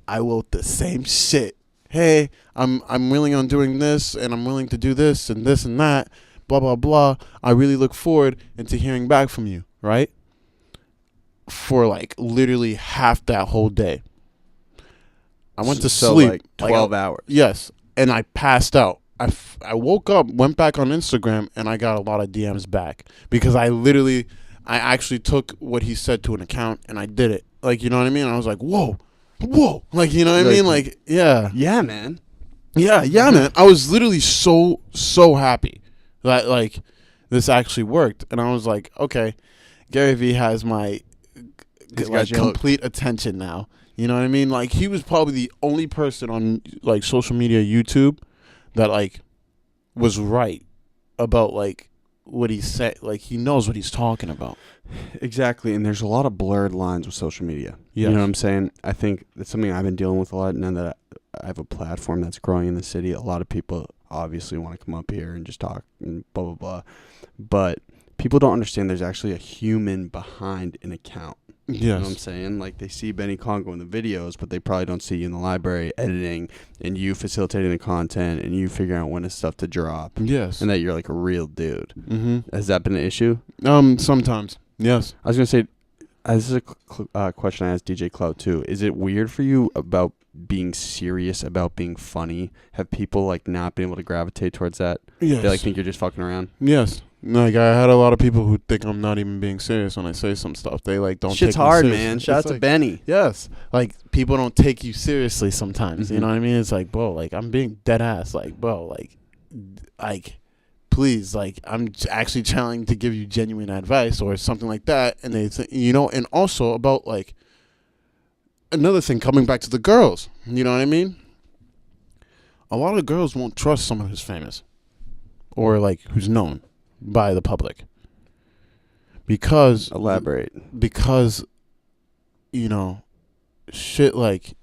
I wrote the same shit. Hey, I'm willing on doing this, and I'm willing to do this and this and that. Blah, blah, blah. I really look forward into hearing back from you, right? For like literally half that whole day. I went to sleep. Like 12 hours. Yes. And I passed out. I woke up, went back on Instagram, and I got a lot of DMs back. Because I actually took what he said to an account, and I did it. Like, you know what I mean? I was like, whoa. Like, you know what I mean? Like, yeah. Yeah, man. Yeah, man. I was literally so happy that like this actually worked, and I was like, okay, Gary Vee has my complete attention now. You know what I mean? Like, he was probably the only person on like social media, YouTube, that like was right about like what he said. Like, he knows what he's talking about. Exactly, and there's a lot of blurred lines with social media. Yes. You know what I'm saying? I think that's something I've been dealing with a lot now that I have a platform that's growing in the city. A lot of people obviously want to come up here and just talk and blah, blah, blah. But people don't understand there's actually a human behind an account. Yes. You know what I'm saying? Like, they see Benny Congo in the videos, but they probably don't see you in the library editing and you facilitating the content and you figuring out when it's stuff to drop. Yes. And that you're like a real dude. Mm-hmm. Has that been an issue? Sometimes. Yes. I was going to say, this is a question I asked DJ Clout too. Is it weird for you about being serious about being funny? Have people like not been able to gravitate towards that? Yes. They like think you're just fucking around? Yes. Like, I had a lot of people who think I'm not even being serious when I say some stuff. They like don't Shit's take me hard, serious. man. It's Shout out to like, Benny. Yes. Like, people don't take you seriously sometimes. Mm-hmm. You know what I mean? It's like, bro, like, I'm being dead ass. Like, bro, like, please, like, I'm actually trying to give you genuine advice or something like that. And they think, you know, and also about, like, another thing, coming back to the girls. You know what I mean? A lot of girls won't trust someone who's famous or, like, who's known by the public. Because... Elaborate. Because, you know, shit like...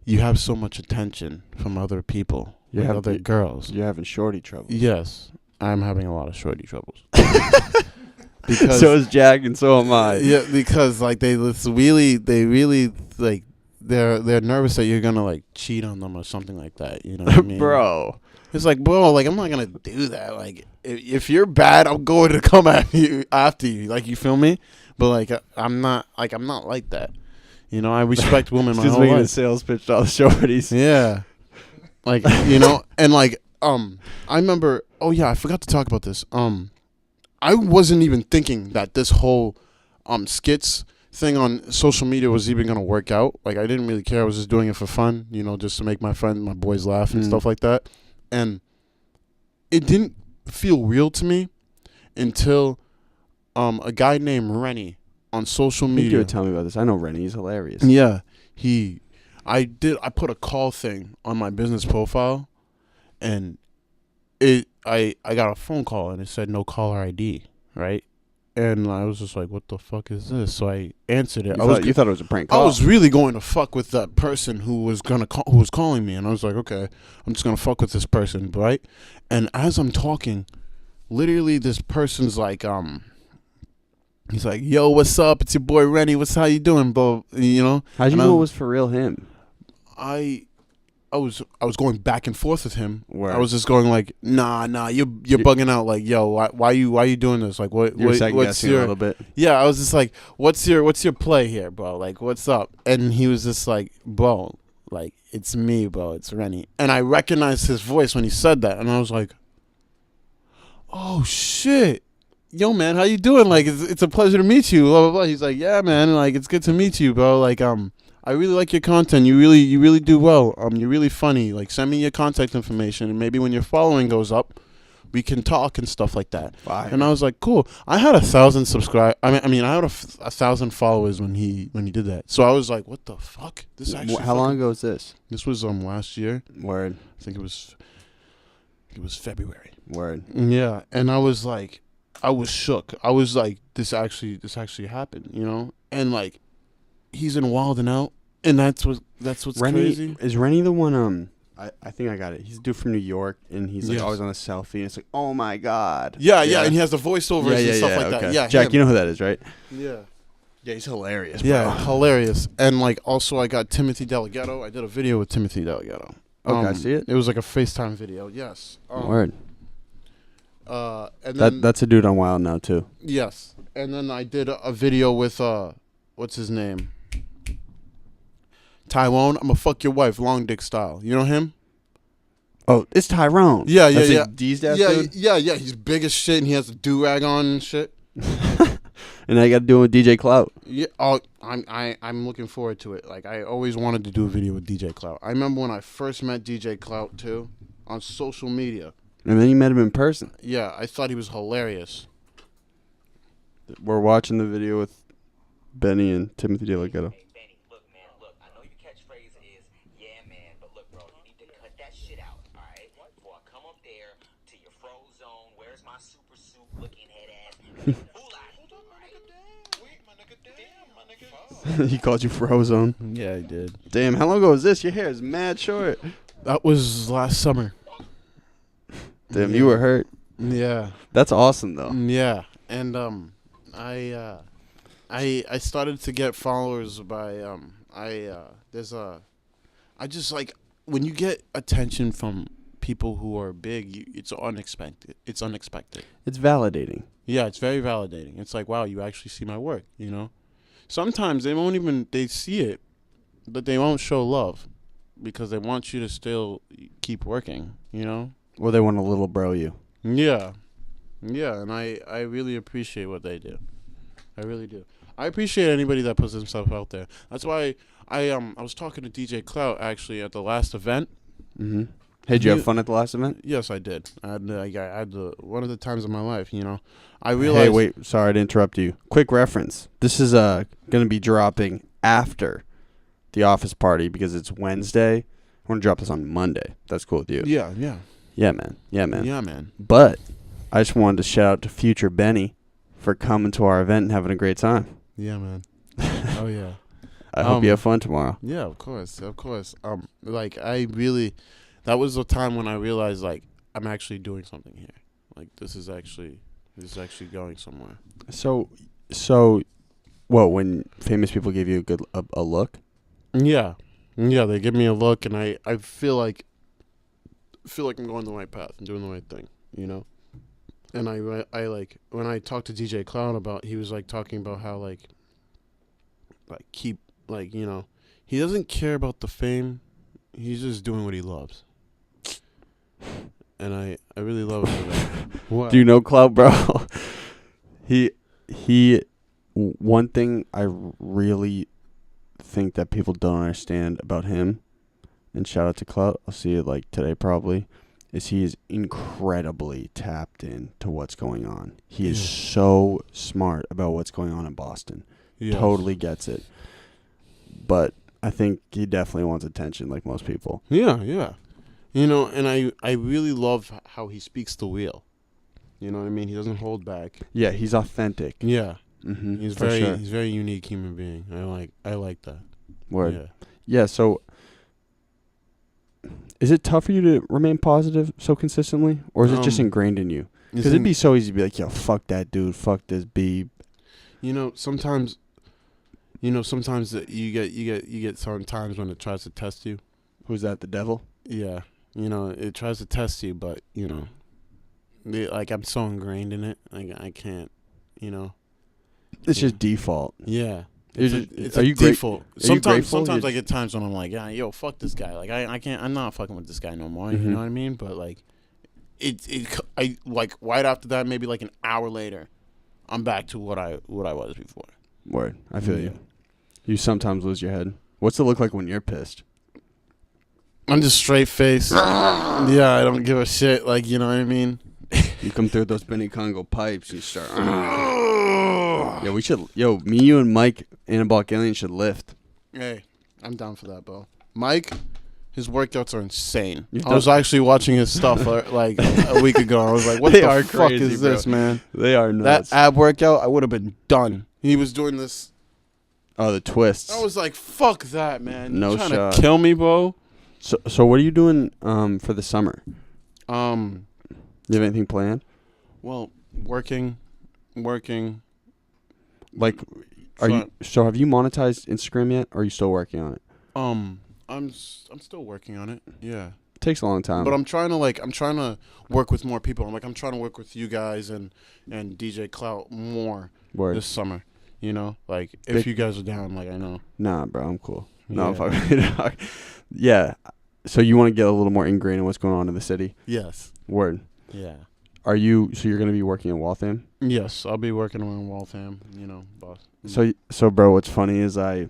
You have so much attention from other people, other girls. You're having shorty trouble. Yes, I'm having a lot of shorty troubles. Because So is Jack, and so am I. yeah, because like they really like they're nervous that you're gonna like cheat on them or something like that. You know what I mean, Bro? It's like, bro, like I'm not gonna do that. Like if you're bad, I'm going to come at you after you. Like, you feel me? But like I'm not like that. You know, I respect women my Just whole making a life. sales pitch to all the shorties. Yeah. Like, you know, and like, I remember, oh yeah, I forgot to talk about this. I wasn't even thinking that this whole, skits thing on social media was even going to work out. Like, I didn't really care. I was just doing it for fun, you know, just to make my boys laugh and stuff like that. And it didn't feel real to me until, a guy named Rennie on social media. You would tell me about this. I know Rennie. He's hilarious. Yeah. I put a call thing on my business profile, and I got a phone call and it said no caller ID, right? And I was just like, what the fuck is this? So I answered it. You thought it was a prank call. I was really going to fuck with that person who was who was calling me, and I was like, okay, I'm just gonna fuck with this person, right? And as I'm talking, literally this person's like, he's like, yo, what's up? It's your boy Rennie. How you doing, bro? You know? How'd you know it was for real him? I was going back and forth with him. Word. I was just going like, nah, you're bugging out. Like, yo, why you doing this? Like, what's your a little bit? Yeah, I was just like, what's your play here, bro? Like, what's up? And he was just like, bro, like, it's me, bro. It's Rennie. And I recognized his voice when he said that, and I was like, oh shit. Yo, man, how you doing? Like, it's a pleasure to meet you. Blah blah blah. He's like, yeah, man. Like, it's good to meet you, bro. Like, I really like your content. You really do well. You're really funny. Like, send me your contact information, and maybe when your following goes up, we can talk and stuff like that. Fire. And I was like, cool. I had 1,000 subscribe. I had 1,000 followers when he did that. So I was like, what the fuck? This actually. How long ago was this? This was last year. Word. I think it was February. Word. Yeah, and I was like, I was shook. I was like, this actually happened, you know? And like, he's in Wild and Out, and that's what's Rennie, crazy. Is Rennie the one? I think I got it. He's a dude from New York, and he's like Yes. always on a selfie, and it's like, oh my god. Yeah, and he has the voiceovers and stuff like that. Yeah, Jack, him. you know who that is, right? Yeah. Yeah, he's hilarious. Bro. Yeah, hilarious. And like, also I got Timothy Delgado. I did a video with Timothy Delgado. Okay, I see it. It was like a FaceTime video. Yes. Word. And then that's a dude on Wild now too. yes, and then I did a video with what's his name? Tyrone. I'ma fuck your wife, long dick style. You know him? Oh, it's Tyrone. Yeah, That's yeah. like D's dad Yeah, dude? yeah. He's big as shit, and he has a do rag on and shit. And I got to do it with DJ Clout. Yeah. Oh, I'm looking forward to it. Like, I always wanted to do a video with DJ Clout. I remember when I first met DJ Clout too, on social media. And then you met him in person. Yeah, I thought he was hilarious. We're watching the video with Benny and Timothy Delgado. Hey, Benny, look, I know your catchphrase is, yeah, man, but look, bro, you need to cut that shit out, all right? Before I come up there to your fro zone, where's my super soup looking head ass? He called you Frozone. Yeah, I did. Damn, how long ago was this? Your hair is mad short. That was last summer. Damn, you were hurt. Yeah. That's awesome though. Yeah. And I I started to get followers by I just like when you get attention from people who are big, it's unexpected. It's unexpected. It's validating. Yeah, it's very validating. It's like, wow, you actually see my work, you know? Sometimes they see it, but they won't show love because they want you to still keep working, you know? Or they want to little bro you. Yeah. Yeah, and I really appreciate what they do. I really do. I appreciate anybody that puts themselves out there. That's why I was talking to DJ Clout actually at the last event. Mm-hmm. Hey, did you have fun at the last event? Yes, I did. I had one of the times of my life, you know. I realized. Hey, wait. Sorry to interrupt you. Quick reference. This is going to be dropping after the office party because it's Wednesday. I want to drop this on Monday. That's cool with you. Yeah. Yeah, man. Yeah, man. But I just wanted to shout out to future Benny for coming to our event and having a great time. yeah, man. Oh yeah. I hope you have fun tomorrow. Yeah, of course. Like that was the time when I realized like I'm actually doing something here. Like this is actually going somewhere. So, when famous people give you a look? Yeah, they give me a look, and I feel like I'm going the right path and doing the right thing, you know. And I like when I talked to DJ Cloud about, he was like talking about how like keep like, you know, he doesn't care about the fame, he's just doing what he loves. And I really love it for that. What? Do you know Cloud, bro? he one thing I really think that people don't understand about him, and shout out to Cloud, I'll see it like today probably, is he is incredibly tapped in to what's going on. He is so smart about what's going on in Boston. Yes. Totally gets it. But I think he definitely wants attention like most people. Yeah. You know, and I really love how he speaks the wheel. You know what I mean? He doesn't hold back. Yeah, he's authentic. Yeah. Mm-hmm, He's he's very unique human being. I like that. Word. Yeah, so is it tough for you to remain positive so consistently, or is it just ingrained in you? Because it'd be so easy to be like, yo, fuck that dude, fuck this B. You know, sometimes that you get certain times when it tries to test you. Who's that? The devil? Yeah. You know, it tries to test you, but you know, like I'm so ingrained in it, like I can't, you know. It's just default. Yeah. Are you default. Sometimes I get times when I'm like, yeah, yo, fuck this guy. Like I can't. I'm not fucking with this guy no more. Mm-hmm. You know what I mean? But like, I like right after that, maybe like an hour later, I'm back to what I was before. Word. I feel you. You sometimes lose your head. What's it look like when you're pissed? I'm just straight faced. Yeah, I don't give a shit. Like, you know what I mean? You come through with those Benny Congo pipes. You start. Yeah, we should. Yo, me, you, and Mike Anabolic Alien should lift. Hey, I'm down for that, bro. Mike, his workouts are insane. I was actually watching his stuff like a week ago. I was like, what the fuck crazy, is this, man? They are nuts. That ab workout, I would have been done. He was doing this. Oh, the twists. I was like, fuck that, man. No You're trying shot. to kill me, bro. So what are you doing for the summer? You have anything planned? Well, working. Like, so have you monetized Instagram yet, or are you still working on it? I'm still working on it. Yeah. It takes a long time. But I'm trying to work with more people. I'm trying to work with you guys and DJ Clout more this summer. You know, like if you guys are down, like I know. Nah, bro, I'm cool. No, I'm fucking. Yeah. So you want to get a little more ingrained in what's going on in the city? Yes. Word. Yeah. So you're going to be working in Waltham? Yes, I'll be working around Waltham, you know, boss. So bro, what's funny is I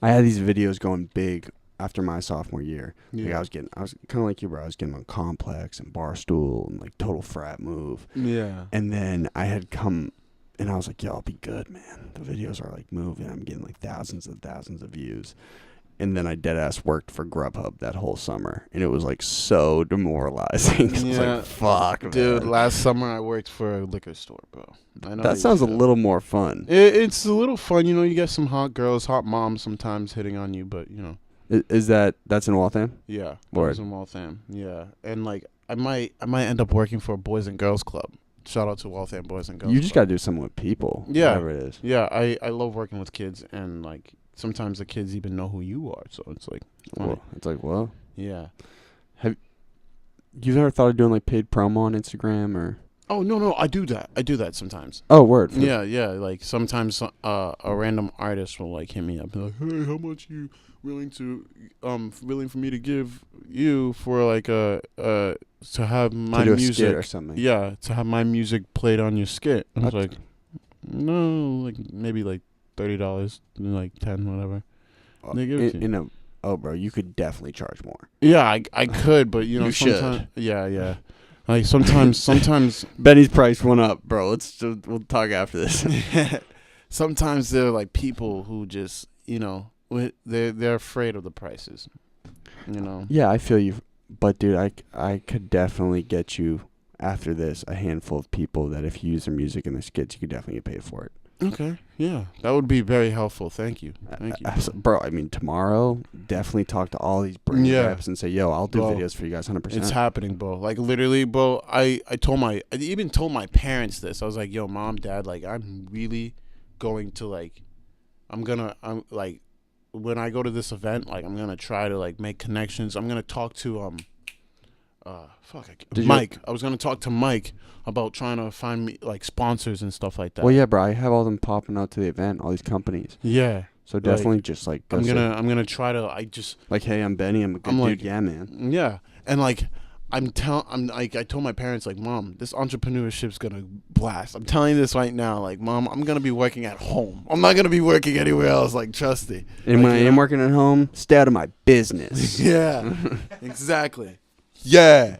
had these videos going big after my sophomore year. Yeah. Like I was kind of like you, bro. I was getting on Complex and Barstool and like Total Frat Move. Yeah. And then I had come and I was like, yo, I'll be good, man. The videos are like moving. I'm getting like thousands and thousands of views. And then I deadass worked for Grubhub that whole summer, and it was like so demoralizing. I was like, "Fuck, dude." man. Last summer I worked for a liquor store, bro. I know that sounds a little more fun. It's a little fun, you know. You get some hot girls, hot moms sometimes hitting on you, but you know. Is that's in Waltham? Yeah, Word. That's in Waltham. Yeah, and like I might end up working for a boys and girls club shout out to Waltham Boys and Girls. You just got to do something with people. Yeah. Whatever it is. Yeah, I love working with kids, and like sometimes the kids even know who you are, so it's like funny. Well, it's like, well, Yeah. you've ever thought of doing like paid promo on Instagram or? Oh no, I do that sometimes. Oh, word. Yeah, like sometimes a random artist will like hit me up and be like, hey, how much you willing for me to give you for like to have my to do a music skit or something. Yeah, to have my music played on your skit. I was like, no, like maybe like $30, like 10, whatever. They give it to you. Bro, you could definitely charge more. Yeah, I could, but you know, You sometimes, yeah. Like sometimes Benny's price went up, bro. We'll talk after this. sometimes there are like people who just, you know, they're afraid of the prices. You know. Yeah, I feel you, but dude, I could definitely get you after this a handful of people that if you use their music in their skits, you could definitely get paid for it. Okay. Yeah, that would be very helpful. Thank you. Bro. I mean, tomorrow, definitely talk to all these brand reps and say, yo, I'll do videos for you guys 100%. It's happening, bro. Like, literally, bro, I even told my parents this. I was like, yo, mom, dad, like, I'm really going to, like, I'm like, when I go to this event, like, I'm going to try to, like, make connections. I'm going to talk to, Mike. I was going to talk to Mike about trying to find me like sponsors and stuff like that. Well, yeah, bro, I have all them popping out to the event, all these companies. Yeah. So definitely just like I'm gonna try to like, hey, I'm Benny, I'm a good dude. Like, yeah, man. Yeah. And like I told my parents, like, Mom, this entrepreneurship's gonna blast. I'm telling you this right now, like, Mom, I'm gonna be working at home. I'm not gonna be working anywhere else, like, trust me. And when I am working at home, stay out of my business. Yeah. Exactly. Yeah.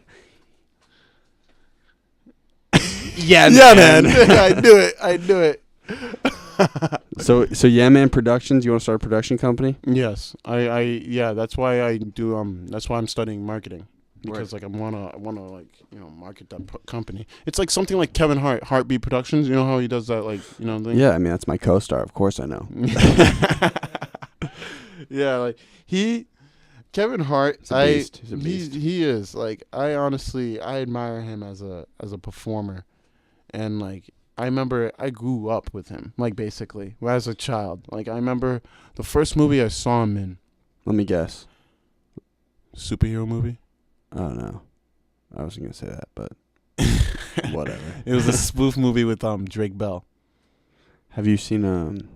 Yeah, man. I knew it. So yeah, man. Productions. You want to start a production company? Yes, yeah. That's why I do. That's why I'm studying marketing, because like I wanna like, you know, market that company. It's like something like Kevin Hart, Heartbeat Productions. You know how he does that, like, you know, thing? Yeah, I mean, that's my co-star. Of course, I know. Yeah, like Kevin Hart, He's a beast. He is, like, I admire him as a performer, and like I remember I grew up with him, like, basically as a child. Like, I remember the first movie I saw him in. Let me guess. Superhero movie? Oh no, I wasn't gonna say that, but whatever. It was a spoof movie with Drake Bell. Have you seen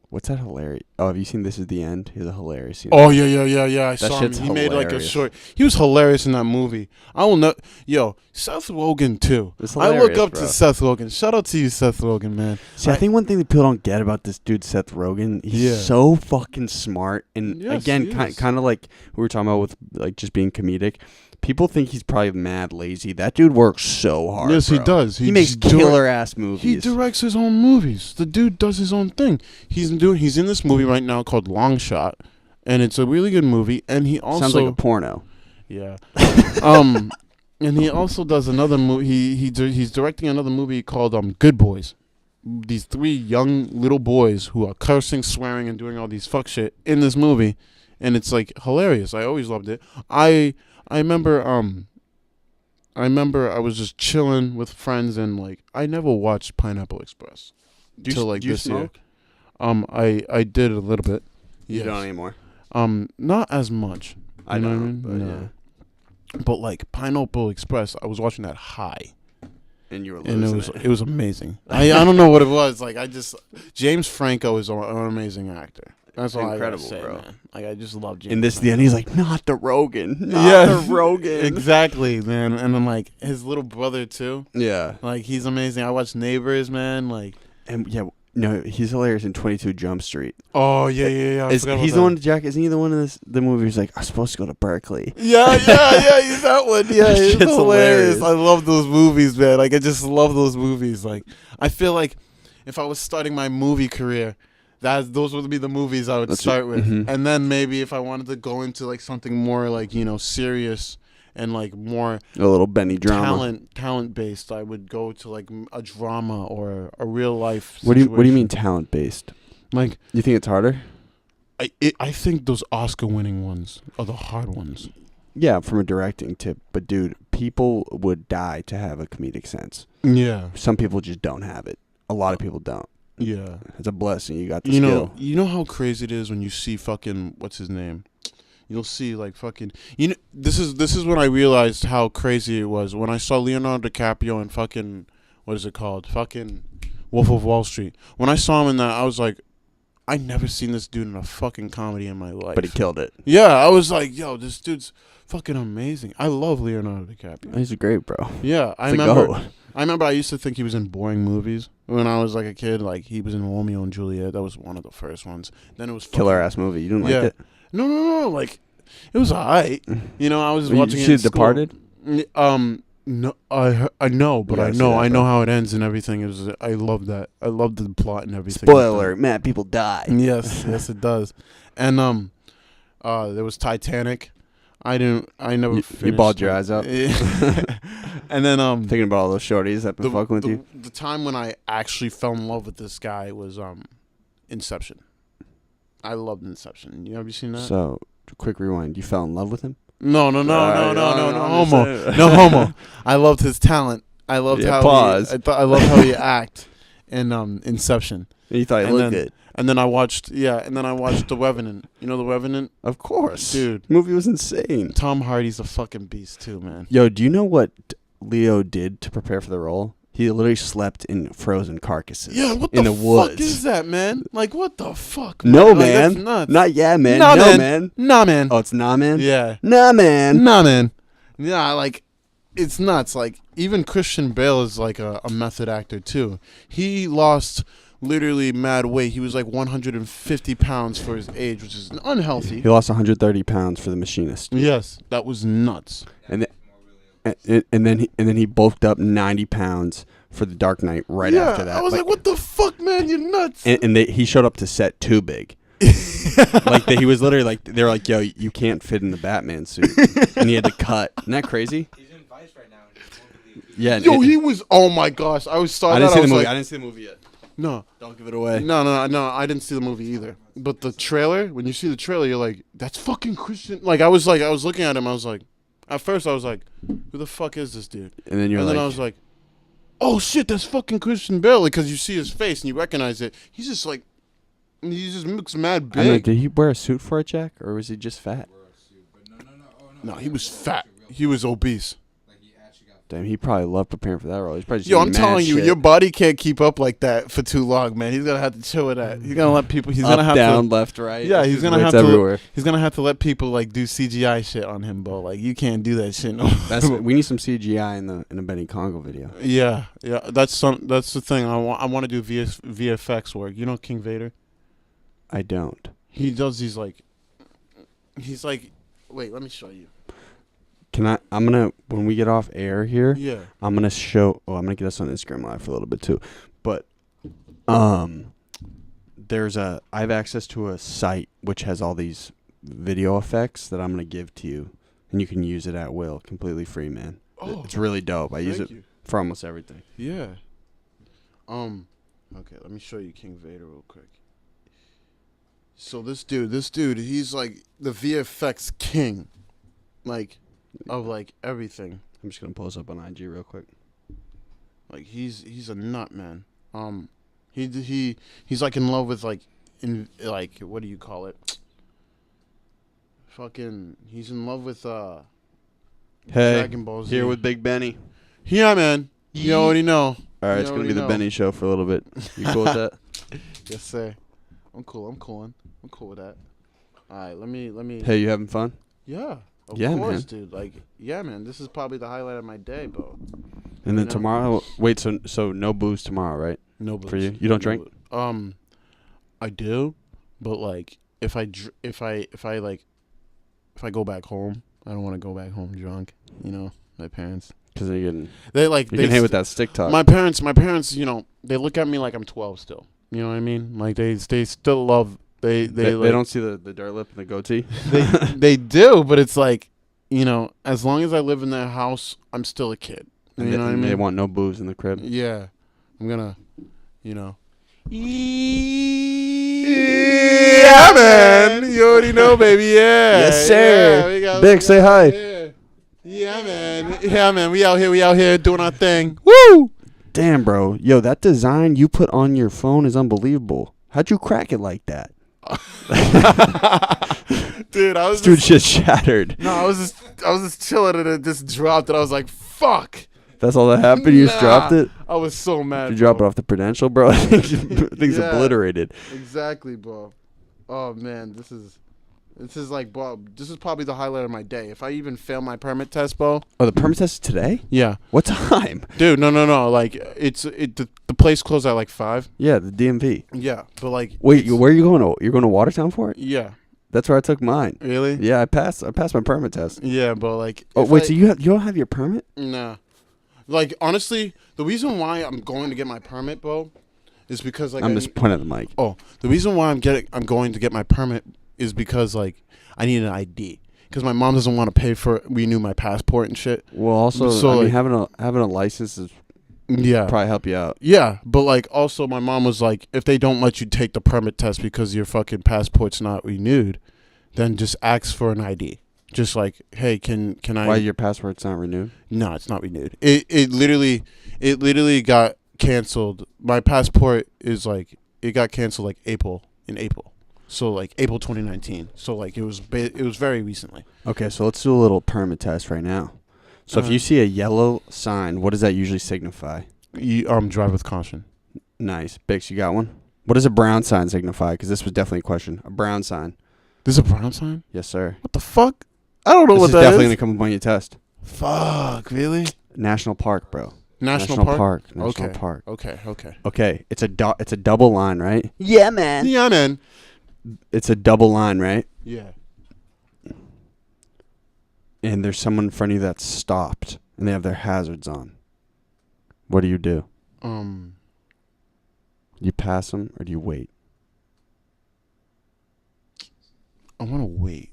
what's that hilarious? Oh, have you seen This Is the End? It's a hilarious scene. Oh yeah. I saw him. Shit's He made like a hilarious. short. He was hilarious in that movie. I will not. Yo, Seth Rogen too. It's I look hilarious, up bro. to Seth Rogen. Shout out to you, Seth Rogen, man. See, I think one thing that people don't get about this dude, Seth Rogen, he's so fucking smart. And Yes, again, he is. kind of like we were talking about with like just being comedic. People think he's probably mad lazy. That dude works so hard. Yes, bro. he does. He makes killer ass movies. He directs his own movies. The dude does his own thing. He's in this movie right now called Long Shot, and it's a really good movie. And he also Sounds like a porno. Yeah. And he also does another movie. He's directing another movie called Good Boys. These 3 young little boys who are cursing, swearing, and doing all these fuck shit in this movie, and it's like hilarious. I always loved it. I remember I was just chilling with friends, and like I never watched Pineapple Express till like this year. I did a little bit. You don't anymore. Not as much. I know, what I mean? but No. But like Pineapple Express, I was watching that high, And you were and losing it was amazing. I don't know what it was. Like, James Franco is an amazing actor. That's all Incredible, I gotta say, bro. man. Like, I just love James. And this, the end, he's like, not the Rogan. Yeah. Not the Rogan. Exactly, man. And then like his little brother too. Yeah. Like, he's amazing. I watched Neighbors, man. Like, And yeah, no, he's hilarious in 22 Jump Street. oh yeah. I forgot about He's that. the one, Jack, isn't he the one in the movie who's like, I'm supposed to go to Berkeley? Yeah, he's that one. Yeah, he's Shit's hilarious. hilarious. I love those movies, man. Like, I just love those movies. Like, I feel like if I was starting my movie career, those would be the movies I would start with. Mhm. And then maybe if I wanted to go into like something more like, you know, serious and like more A little Benny drama. talent based, I would go to like a drama or a real life What do you situation. mean talent based? Like, You think it's harder? I think those Oscar winning ones are the hard ones. Yeah, from a directing tip. But dude, people would die to have a comedic sense. Yeah. Some people just don't have it. A lot of people don't. Yeah. It's a blessing. You got the skill. You know how crazy it is when you see fucking what's his name? You'll see like fucking this is when I realized how crazy it was when I saw Leonardo Dicaprio in fucking what is it called? Fucking Wolf of Wall Street. When I saw him in that, I was like, I never seen this dude in a fucking comedy in my life. But he killed it. Yeah, I was like, yo, this dude's fucking amazing. I love Leonardo DiCaprio. He's great, bro. Yeah, I remember I used to think he was in boring movies when I was like a kid. Like he was in Romeo and Juliet. That was one of the first ones. Then it was Killer ass movie. You didn't like it? No. Like it was alright. You know, I was watching. You see it in Departed? No, I know, but Yeah, I know how it ends and everything. I love that. I love the plot and everything. Spoiler, man, people die. Yes, it does. And there was Titanic. I never finished. You bawled your eyes out. And then thinking about all those shorties that been fucking with you. The time when I actually fell in love with this guy was Inception. I loved Inception. Have you seen that? So, quick rewind. You fell in love with him? No homo. I loved his talent. I loved how I loved how he act in Inception. And you thought he looked good. And then I watched The Revenant. You know The Revenant? Of course. Dude. The movie was insane. Tom Hardy's a fucking beast too, man. Yo, do you know what Leo did to prepare for the role? He literally slept in frozen carcasses. Yeah, what in the woods. fuck is that, man? Like, what the fuck? Man? No, like, man. That's nuts. Not yeah, man. Nah, no, man. man. Nah, man. Oh, it's nah, man? Yeah. Nah, man. Nah, man. Yeah, like, it's nuts. Like, even Christian Bale is like a method actor, too. He lost literally mad weight. He was like 150 pounds for his age, which is unhealthy. He lost 130 pounds for The Machinist. Yes, that was nuts. And then he bulked up 90 pounds for The Dark Knight after that. I was like, what the fuck, man? You're nuts. And he showed up to set too big. He was literally like, they were like, yo, you can't fit in the Batman suit. And he had to cut. Isn't that crazy? He's in Vice right now. Yeah. Yo, he was, oh my gosh. I didn't see the movie yet. No. Don't give it away. No, I didn't see the movie either. But the trailer, when you see the trailer, you're like, that's fucking Christian. I was looking at him, I was like, at first I was like, who the fuck is this dude? And then I was like, oh shit, that's fucking Christian Bale. Because you see his face and you recognize it. He just looks mad big. I know, did he wear a suit for it, Jack? Or was he just fat? No, he was fat. He was obese. Damn, he probably loved preparing for that role. He's probably just I'm telling you, your body can't keep up like that for too long, man. He's gonna have to chill with that. He's gonna let people. He's gonna have down, to left, right. Yeah, he's gonna have everywhere. to. He's gonna have to let people like do CGI shit on him, bro. Like you can't do that shit. No. We need some CGI in the Benny Congo video. Yeah. That's the thing. I want to do VFX work. You know King Vader? I don't. He does these like. He's like, wait, let me show you. When we get off air here, Yeah. I'm gonna get us on Instagram Live for a little bit too. But I have access to a site which has all these video effects that I'm gonna give to you, and you can use it at will, completely free, man. Oh, it's really dope. I use it for almost everything. Yeah. Okay, let me show you King Vader real quick. So this dude, he's like the VFX king, like. Of like everything. I'm just gonna pull this up on IG real quick. Like he's a nut, man. He's like in love with like what do you call it? Fucking he's in love with Dragon Ball Z. Here with Big Benny. Yeah, man. You already know. All right, it's gonna be the Benny show for a little bit. You cool with that? Yes, sir. I'm cool with that. All right, let me. Hey, you having fun? Yeah. Of course, man. Dude. Like, yeah, man. This is probably the highlight of my day, bro. And then tomorrow, wait. So no booze tomorrow, right? No booze for you. You don't drink? I do, but like, if I go back home, I don't want to go back home drunk. You know, my parents. Because they can hate with that stick talk. My parents, you know, they look at me like I'm 12 still. You know what I mean? Like they still love. They don't see the dirt lip and the goatee. They do, but it's like, you know, as long as I live in their house, I'm still a kid. You know what I mean? They want no booze in the crib. Yeah, I'm gonna, you know. Yeah, man. You already know, baby. Yeah. Yes, sir. Yeah, Big, say hi. Yeah, man. man. Yeah, man. We out here doing our thing. Woo! Damn, bro. Yo, that design you put on your phone is unbelievable. How'd you crack it like that? Dude, I was Dude, shit shattered. No, I was just chilling and it just dropped and I was like, fuck. That's all that happened? You just dropped it? I was so mad. Did you drop it off the Prudential, bro? Things Yeah. obliterated. Exactly, bro. Oh man, this is like, bro, this is probably the highlight of my day. If I even fail my permit test, bro. Oh, the permit test is today? Yeah. What time? Dude, no. Like the place closed at like 5. Yeah, the DMV. Yeah, but like. Wait, where are you going to? You're going to Watertown for it? Yeah. That's where I took mine. Really? Yeah, I passed my permit test. Yeah, but like. Oh, wait, so you don't have your permit? Nah. Like, honestly, the reason why I'm going to get my permit, bro, is because like I'm just pointing at the mic. Oh, the reason why I'm going to get my permit is because like I need an ID because my mom doesn't want to pay for renew my passport and shit. Well, also, So, I mean, like, having a license is Yeah. probably help you out. Yeah, but like also my mom was like, if they don't let you take the permit test because your fucking passport's not renewed, then just ask for an ID. Just like, hey, can I? Why your passport's not renewed? No, it's not renewed. It literally got canceled. My passport is like it got canceled like in April. So like April 2019. So like it was very recently. Okay, so let's do a little permit test right now. So if you see a yellow sign, what does that usually signify? You drive with caution. Nice. Bix, you got one? What does a brown sign signify? Because this was definitely a question. A brown sign. There's a brown sign? Yes, sir. What the fuck? I don't know This what is that definitely is. going to come up on your test. Fuck, really? National Park, bro. National Park? National Okay. Park. Okay. Okay, it's a double line, right? Yeah, man. Yeah, man. It's a double line, right? Yeah. And there's someone in front of you that's stopped, and they have their hazards on. What do? You pass them, or do you wait? I want to wait.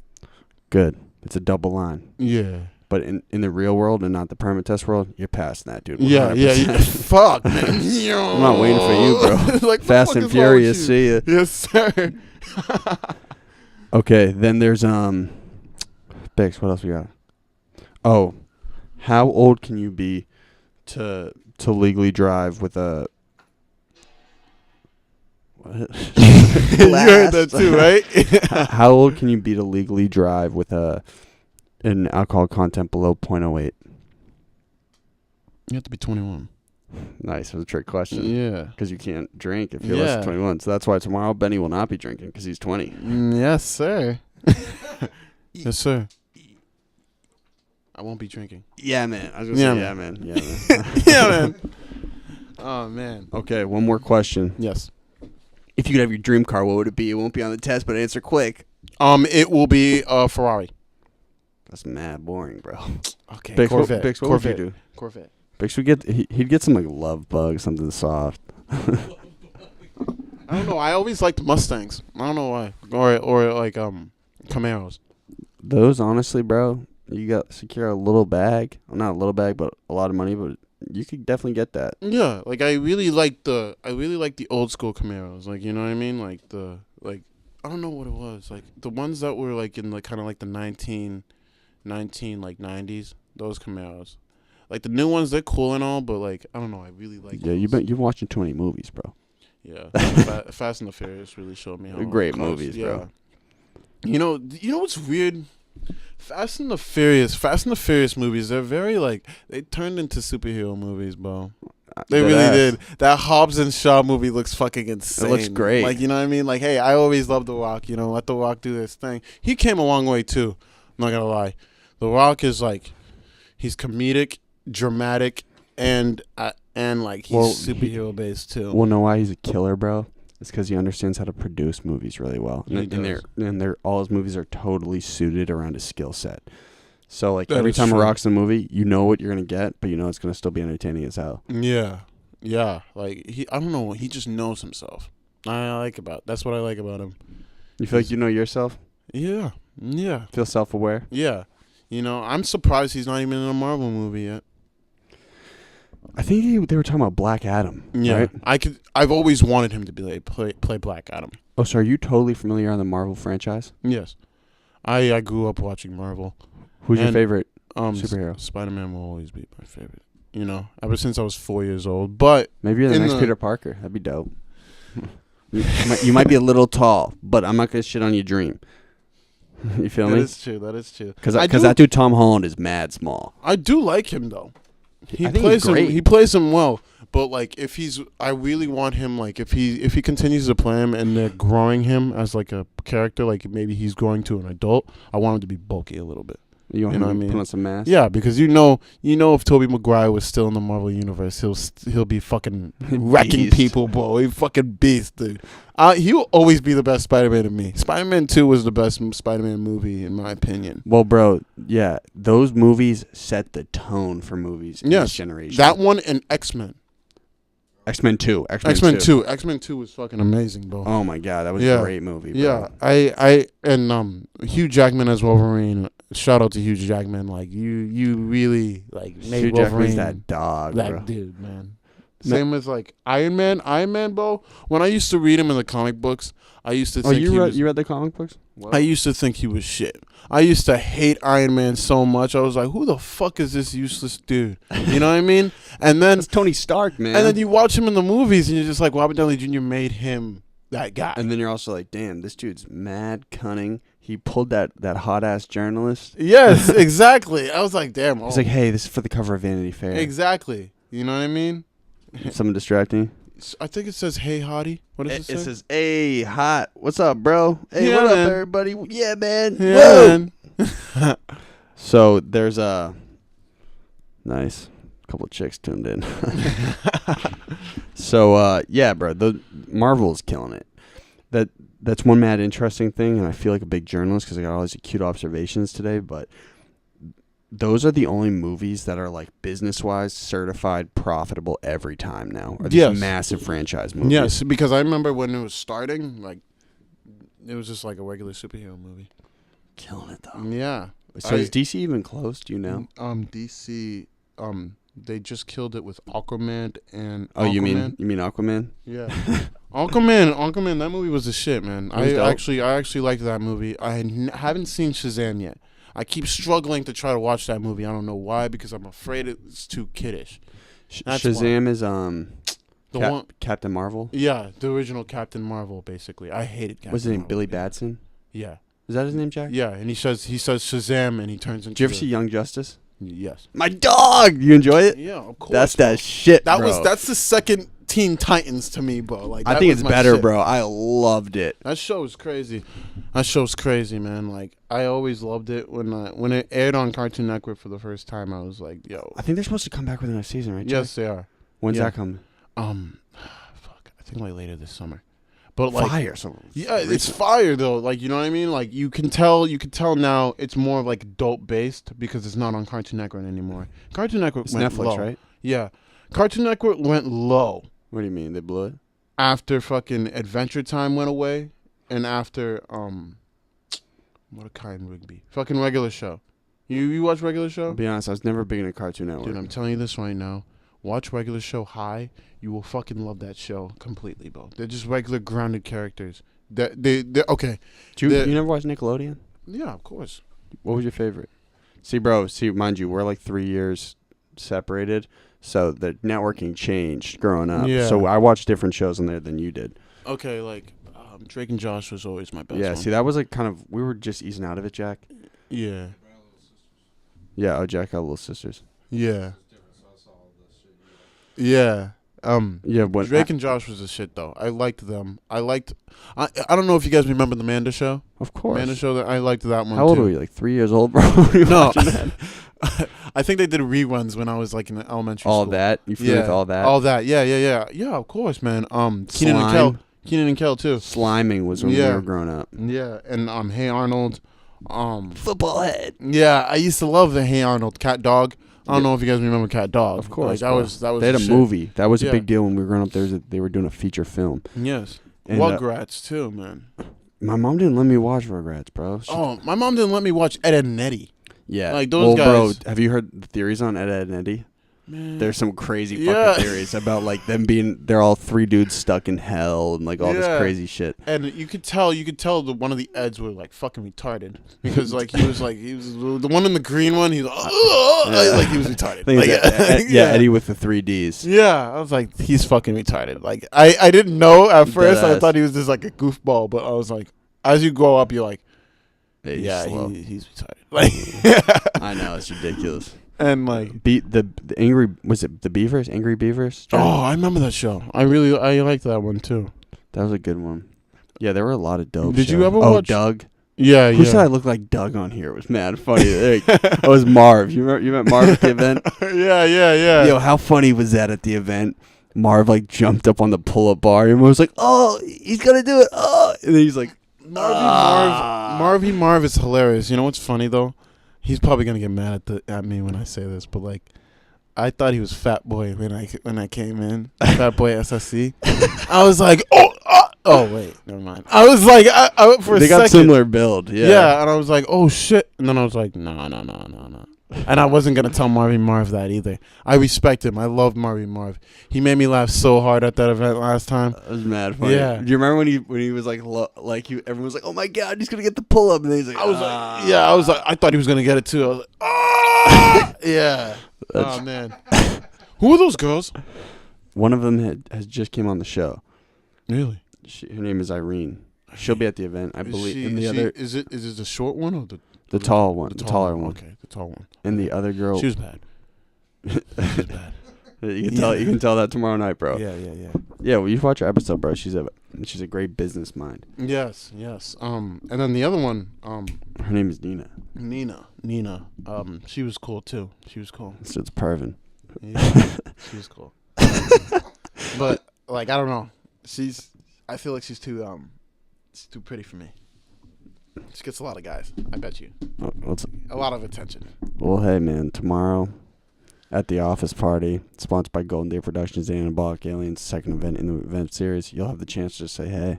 Good. It's a double line. Yeah. But in the real world and not the permit test world, you're passing that, dude. Yeah. 100%. Fuck, man. I'm not waiting for you, bro. Like, Fast and Furious, see ya. Yes, sir. Okay, then there's Bix, what else we got? Oh, how old can you be to legally drive with a what? You heard that too, right? How old can you be to legally drive with an alcohol content below 0.08? You have to be 21. Nice, it was a trick question. Yeah. Because you can't drink if you're less than 21. So that's why tomorrow Benny will not be drinking because he's 20. Yes, sir. Yes, sir. I won't be drinking. Yeah, man. I was going to say, yeah, man. Yeah, man. Yeah, man. Oh, man. Okay, one more question. Yes. If you could have your dream car, what would it be? It won't be on the test, but answer quick. It will be a Ferrari. That's mad boring, bro. Okay. Bix, Corvette. Bix, what Corvette. would you do? Corvette. Bix he'd get some like love bug, something soft. I don't know. I always liked Mustangs. I don't know why. Or like Camaros. Those honestly, bro, you got secure a little bag. Well, not a little bag, but a lot of money, but you could definitely get that. Yeah, like I really like the old school Camaros. Like, you know what I mean? Like I don't know what it was. Like the ones that were like in like kind of like the 19 like 90s, those Camaros. Like the new ones, they're cool and all, but like I don't know, I really like. Yeah, those. you've watching too many movies, bro. Yeah, Fast and the Furious really showed me how. They're great cars- movies, bro. You know what's weird? Fast and the Furious movies, they're very like they turned into superhero movies, bro. They really did. That Hobbs and Shaw movie looks fucking insane. It looks great. Like, you know what I mean? Like, hey, I always loved The Rock. You know, let The Rock do this thing. He came a long way too. I'm not gonna lie. The Rock is like, he's comedic, dramatic, and like he's superhero based too. Well, know why he's a killer, bro? It's because he understands how to produce movies really well, and all his movies are totally suited around his skill set. So like every time a Rock's in a movie, you know what you're gonna get, but you know it's gonna still be entertaining as hell. Yeah. Like I don't know. He just knows himself. That's what I like about him. You feel like you know yourself? Yeah. Feel self-aware? Yeah. You know, I'm surprised he's not even in a Marvel movie yet. I think they were talking about Black Adam. Yeah. Right? I've always wanted him to be like play Black Adam. Oh, so are you totally familiar on the Marvel franchise? Yes. I grew up watching Marvel. Who's your favorite Superhero. Spider-Man will always be my favorite. You know, ever since I was 4 years old. But maybe you're the next Peter Parker. That'd be dope. You might be a little tall, but I'm not gonna shit on your dream. You feel me? That is true. Because that dude Tom Holland is mad small. I do like him though. I think he's great. He plays him well. But like, I really want him. Like, if he continues to play him and they're growing him as like a character, like maybe he's growing to an adult. I want him to be bulky a little bit. You want him to put on some mass? Yeah, because you know, if Tobey Maguire was still in the Marvel universe, he'll be fucking wrecking people, bro. He fucking beast, dude. He'll always be the best Spider-Man to me. Spider-Man 2 was the best Spider-Man movie in my opinion. Well, bro, yeah, those movies set the tone for movies in this generation. That one and X-Men. X-Men 2. X-Men 2. X-Men 2 was fucking amazing, bro. Oh my god, that was a great movie, bro. Yeah, I Hugh Jackman as Wolverine. Shout out to Hugh Jackman. Like you really like made Hugh Wolverine Jackman's that dog, that bro. dude, man. Same as like Iron Man, bro. When I used to read him in the comic books, I used to think you read the comic books? What? I used to think he was shit. I used to hate Iron Man so much. I was like, who the fuck is this useless dude? You know what I mean? And then it's Tony Stark, man. And then you watch him in the movies and you're just like, Robert Downey Jr. made him that guy. And then you're also like, damn, this dude's mad cunning. He pulled that hot ass journalist. Yes, exactly. I was like, damn. He's like, hey, this is for the cover of Vanity Fair. Exactly. You know what I mean? Someone distracting. I think it says, hey, hottie. What does it say? It says, hey, hot. What's up, bro? Hey, yeah, what man. up, everybody? Yeah, man. Yeah, man. So there's a nice couple of chicks tuned in. So, yeah, bro, the Marvel's killing it. That's one mad interesting thing, and I feel like a big journalist because I got all these cute observations today, but those are the only movies that are like business-wise certified profitable every time now. Are these massive franchise movies? Yes, because I remember when it was starting, like it was just like a regular superhero movie. Killing it though. Yeah. So is DC even close? Do you know? DC, they just killed it with Aquaman and. Oh, Aquaman. you mean Aquaman? Yeah. Aquaman, that movie was a shit, man. I actually liked that movie. I haven't seen Shazam yet. I keep struggling to try to watch that movie. I don't know why, because I'm afraid it's too kiddish. Shazam is Captain Marvel. Yeah, the original Captain Marvel. Basically, I hated Captain. What's his name? Marvel, Billy Batson. Yeah. Is that his name, Jack? Yeah, and he says Shazam, and he turns into. Did you ever see Young Justice? Yes. My dog. You enjoy it? Yeah, of course. That's that shit. That's the second Teen Titans to me, bro. Like I think it's better, bro. I loved it. That show is crazy. That show's crazy, man. Like I always loved it when it aired on Cartoon Network for the first time. I was like, yo. I think they're supposed to come back with another season, right? Yes, they are. When's that coming? Fuck. I think like later this summer. But like fire. So yeah, it's fire though. Like you know what I mean. Like you can tell now it's more like adult based because it's not on Cartoon Network anymore. Cartoon Network went Netflix, low. right? Yeah, Cartoon Network went low. What do you mean they blew it? After fucking Adventure Time went away, and after what a kind Rigby fucking Regular Show. You watch Regular Show? I'll be honest, I was never big into Cartoon Network. Dude, I'm telling you this right now. Watch Regular Show High. You will fucking love that show completely, bro. They're just regular grounded characters. They're okay. You never watched Nickelodeon? Yeah, of course. What was your favorite? Mind you, we're like 3 years separated, so the networking changed growing up. Yeah. So I watched different shows on there than you did. Okay, like Drake and Josh was always my best. Yeah, one. see, that was like kind of, we were just easing out of it, Jack. Yeah. Yeah, Jack had little sisters. Yeah. Yeah. Drake and Josh was a shit though. I liked them. I don't know if you guys remember the Manda Show. Of course. Manda Show. That I liked that one. How old too. were you? Like 3 years old, bro? No. I think they did reruns when I was like in elementary school. All that? You feel with all that? All that. Yeah. Yeah, of course, man. Keenan and Kel too. Sliming was when we were growing up. Yeah, and Hey Arnold. Football head. Yeah, I used to love the Hey Arnold Cat Dog. I don't know if you guys remember Cat Dog. Of course. Like, that was they had a shit. movie. That was a big deal when we were growing up. They were doing a feature film. Yes. And, Rugrats too, man. My mom didn't let me watch Rugrats, bro. My mom didn't let me watch Ed, Edd n Eddy. Yeah. Like those guys. Bro, have you heard the theories on Ed, Edd n Eddy? There's some crazy Yeah. fucking theories about like them they're all 3 dudes stuck in hell and like all this Yeah. crazy shit. And you could tell that one of the Eds were like fucking retarded because like he was the one in the green one. He's like he was retarded. I think Like, it's Eddie with the 3 Ds. Yeah, I was like, he's fucking retarded. Like I didn't know at first. I Deadass. thought he was just like a goofball, but I was like, as you grow up, you're like, He's yeah, slow. he's retarded. Like, I know, it's ridiculous. and like, The angry, was it the Beavers? Angry Beavers? oh, I remember that show. I liked that one too. That was a good one. Yeah, there were a lot of dope Did you shows. ever Oh, watch- Doug? Yeah, Who yeah. said I looked like Doug on here? It was mad funny. That was Marv. You met Marv at the event? yeah. Yo, how funny was that at the event? Marv like jumped up on the pull-up bar and was like, "Oh, he's gonna do it!" Oh, and then he's like, Marv is hilarious. You know what's funny though? He's probably gonna get mad at me when I say this, but like, I thought he was Fat Boy when I came in. Fat Boy SSC. I was like, oh wait, never mind. I was like, I for a they got second, similar build. yeah, and I was like, oh shit, and then I was like, no. And I wasn't gonna tell Marv that either. I respect him. I love Marv. He made me laugh so hard at that event last time. It was mad funny. Yeah. Do you remember when he was like everyone was like, "Oh my god, he's gonna get the pull up," and then he's like, I was like, I thought he was gonna get it too. I was like, yeah. Oh man, who are those girls? One of them has just came on the show. Really? Her name is Irene. She'll be at the event, I believe. And the other, is it the short one or the tall one, the taller one. Okay, the tall one. And the other girl, She was bad. She was bad. you can tell that tomorrow night, bro. Yeah. Yeah, well, you watch her episode, bro. She's a great business mind. Yes. And then the other one, Her name is Nina. Nina. She was cool too. She was cool. So it's Pervin. Yeah, she was cool. But like, I don't know. I feel like she's too pretty for me. She gets a lot of guys. I bet you. A lot of attention. Well, hey, man, tomorrow at the office party, sponsored by Golden Deer Productions and Anabolic Aliens, second event in the event series, you'll have the chance to say, hey.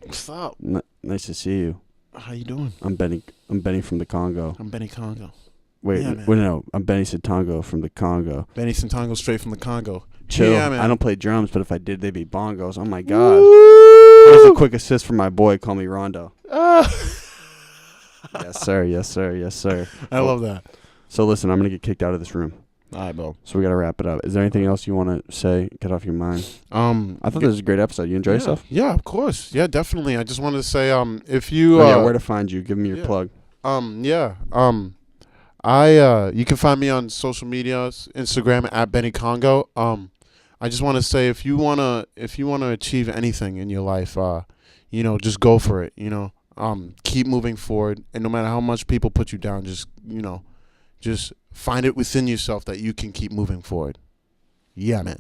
What's up? Nice to see you. How you doing? I'm Benny from the Congo. I'm Benny Congo. Wait, Yeah, man. no. I'm Benny Sitango from the Congo. Benny Santango straight from the Congo. Chill. Yeah, man. I don't play drums, but if I did, they'd be bongos. Oh, my God. Here's a quick assist from my boy. Call me Rondo. Yes, sir. I love that. So, listen, I'm going to get kicked out of this room. All right, bro. So we got to wrap it up. Is there anything else you want to say? Get off your mind. I thought this was a great episode. You enjoy yourself? Yeah, of course. Yeah, definitely. I just wanted to say, if you, where to find you? Give me your plug. You can find me on social media, Instagram at Benny Congo. I just want to say, if you wanna achieve anything in your life, just go for it. Keep moving forward, and no matter how much people put you down, just find it within yourself that you can keep moving forward. Yeah, man.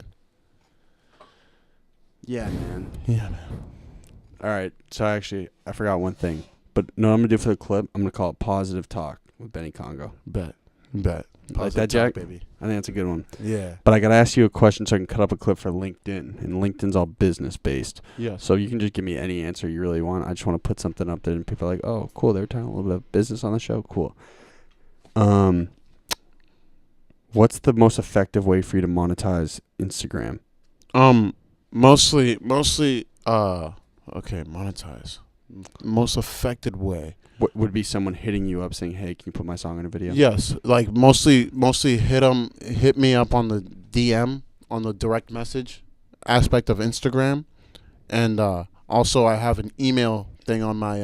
Yeah, man. Yeah, man. All right. So actually, I forgot one thing. But no, I'm gonna do for the clip. I'm gonna call it Positive Talk with Benny Congo. Bet. Like that, Jack? Baby. I think that's a good one. Yeah. But I gotta ask you a question so I can cut up a clip for LinkedIn, and LinkedIn's all business based. Yes. So you can just give me any answer you really want. I just want to put something up there, and people are like, "Oh, cool! They're talking a little bit of business on the show. Cool." What's the most effective way for you to monetize Instagram? Mostly, monetize. Most effective way. What would be someone hitting you up saying, "Hey, can you put my song in a video?" Yes, like mostly hit me up on the DM, on the direct message aspect of Instagram, and also I have an email thing on my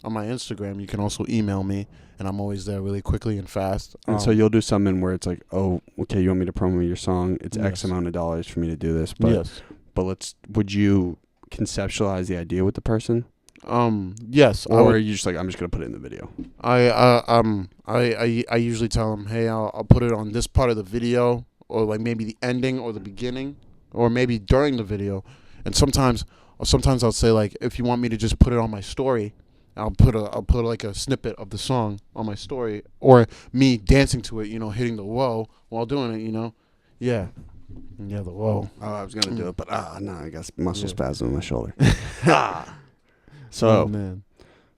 Instagram. You can also email me, and I'm always there really quickly and fast. And so you'll do something where it's like, "Oh, okay, you want me to promo your song? It's X Yes. amount of dollars for me to do this." But Yes. would you conceptualize the idea with the person? Yes. Or are you just like, I'm just gonna put it in the video? I usually tell them, hey, I'll put it on this part of the video, or like maybe the ending or the beginning, or maybe during the video. And sometimes I'll say, like, if you want me to just put it on my story, I'll put like a snippet of the song on my story, or me dancing to it, hitting the whoa while doing it, Yeah, the whoa. Oh, I was gonna do it, but no, I got muscle spasm in my shoulder. Oh So, man.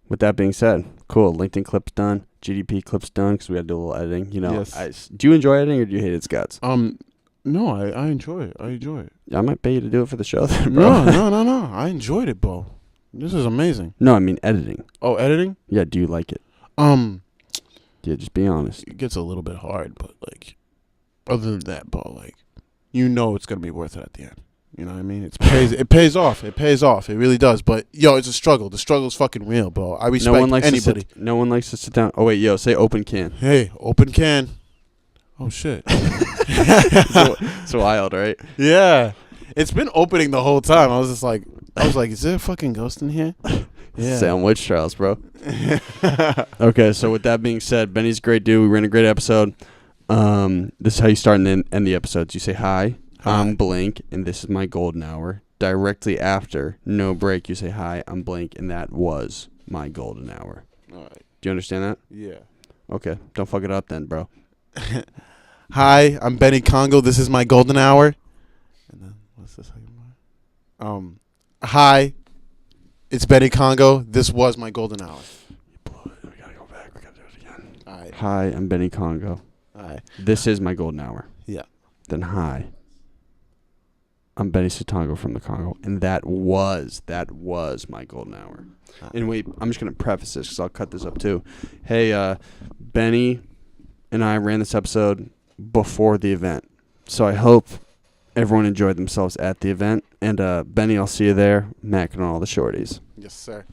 with that being said, cool. LinkedIn clip's done. GDP clip's done because we had to do a little editing. Yes. Do you enjoy editing or do you hate its guts? No, I enjoy it. I might pay you to do it for the show then, bro. No. I enjoyed it, bro. This is amazing. No, I mean editing. Oh, editing? Yeah, do you like it? Yeah, just be honest. It gets a little bit hard, but like, other than that, bro, like, you know it's gonna be worth it at the end. You know what I mean? It pays off. It pays off. It really does. But yo, it's a struggle. The struggle's fucking real, bro. I respect anybody. No one likes to sit down. Oh wait, yo, say open can. Hey, open can. Oh shit. It's wild, right? Yeah. It's been opening the whole time. I was like, is there a fucking ghost in here? Yeah. Sound witch trials, bro. Okay, so with that being said, Benny's a great dude. We ran a great episode. This is how you start and end the episodes. You say hi. I'm Blink, and this is my golden hour. Directly after, no break, you say hi. I'm Blink, and that was my golden hour. All right. Do you understand that? Yeah. Okay, don't fuck it up then, bro. Hi, I'm Benny Congo. This is my golden hour. And then what's the second one? Hi, it's Benny Congo. This was my golden hour. You blew it. We gotta go back. We gotta do it again. All right. Hi, I'm Benny Congo. All right. This is my golden hour. Yeah. Then hi, I'm Benny Sitango from the Congo, and that was my golden hour. And wait, I'm just gonna preface this because I'll cut this up too. Hey, Benny and I ran this episode before the event, so I hope everyone enjoyed themselves at the event. And Benny, I'll see you there, macking on all the shorties. Yes, sir.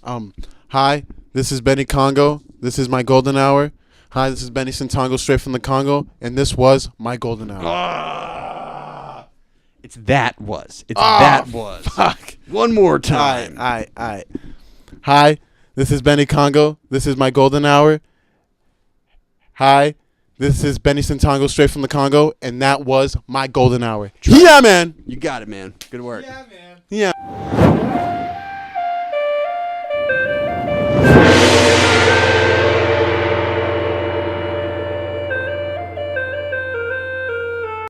Hi, this is Benny Congo. This is my golden hour. Hi, this is Benny Sitango straight from the Congo, and this was my golden hour. It's that was. Fuck. One more time. All right. Hi, this is Benny Congo. This is my golden hour. Hi, this is Benny Sitango straight from the Congo, and that was my golden hour. Yeah, man. You got it, man. Good work. Yeah.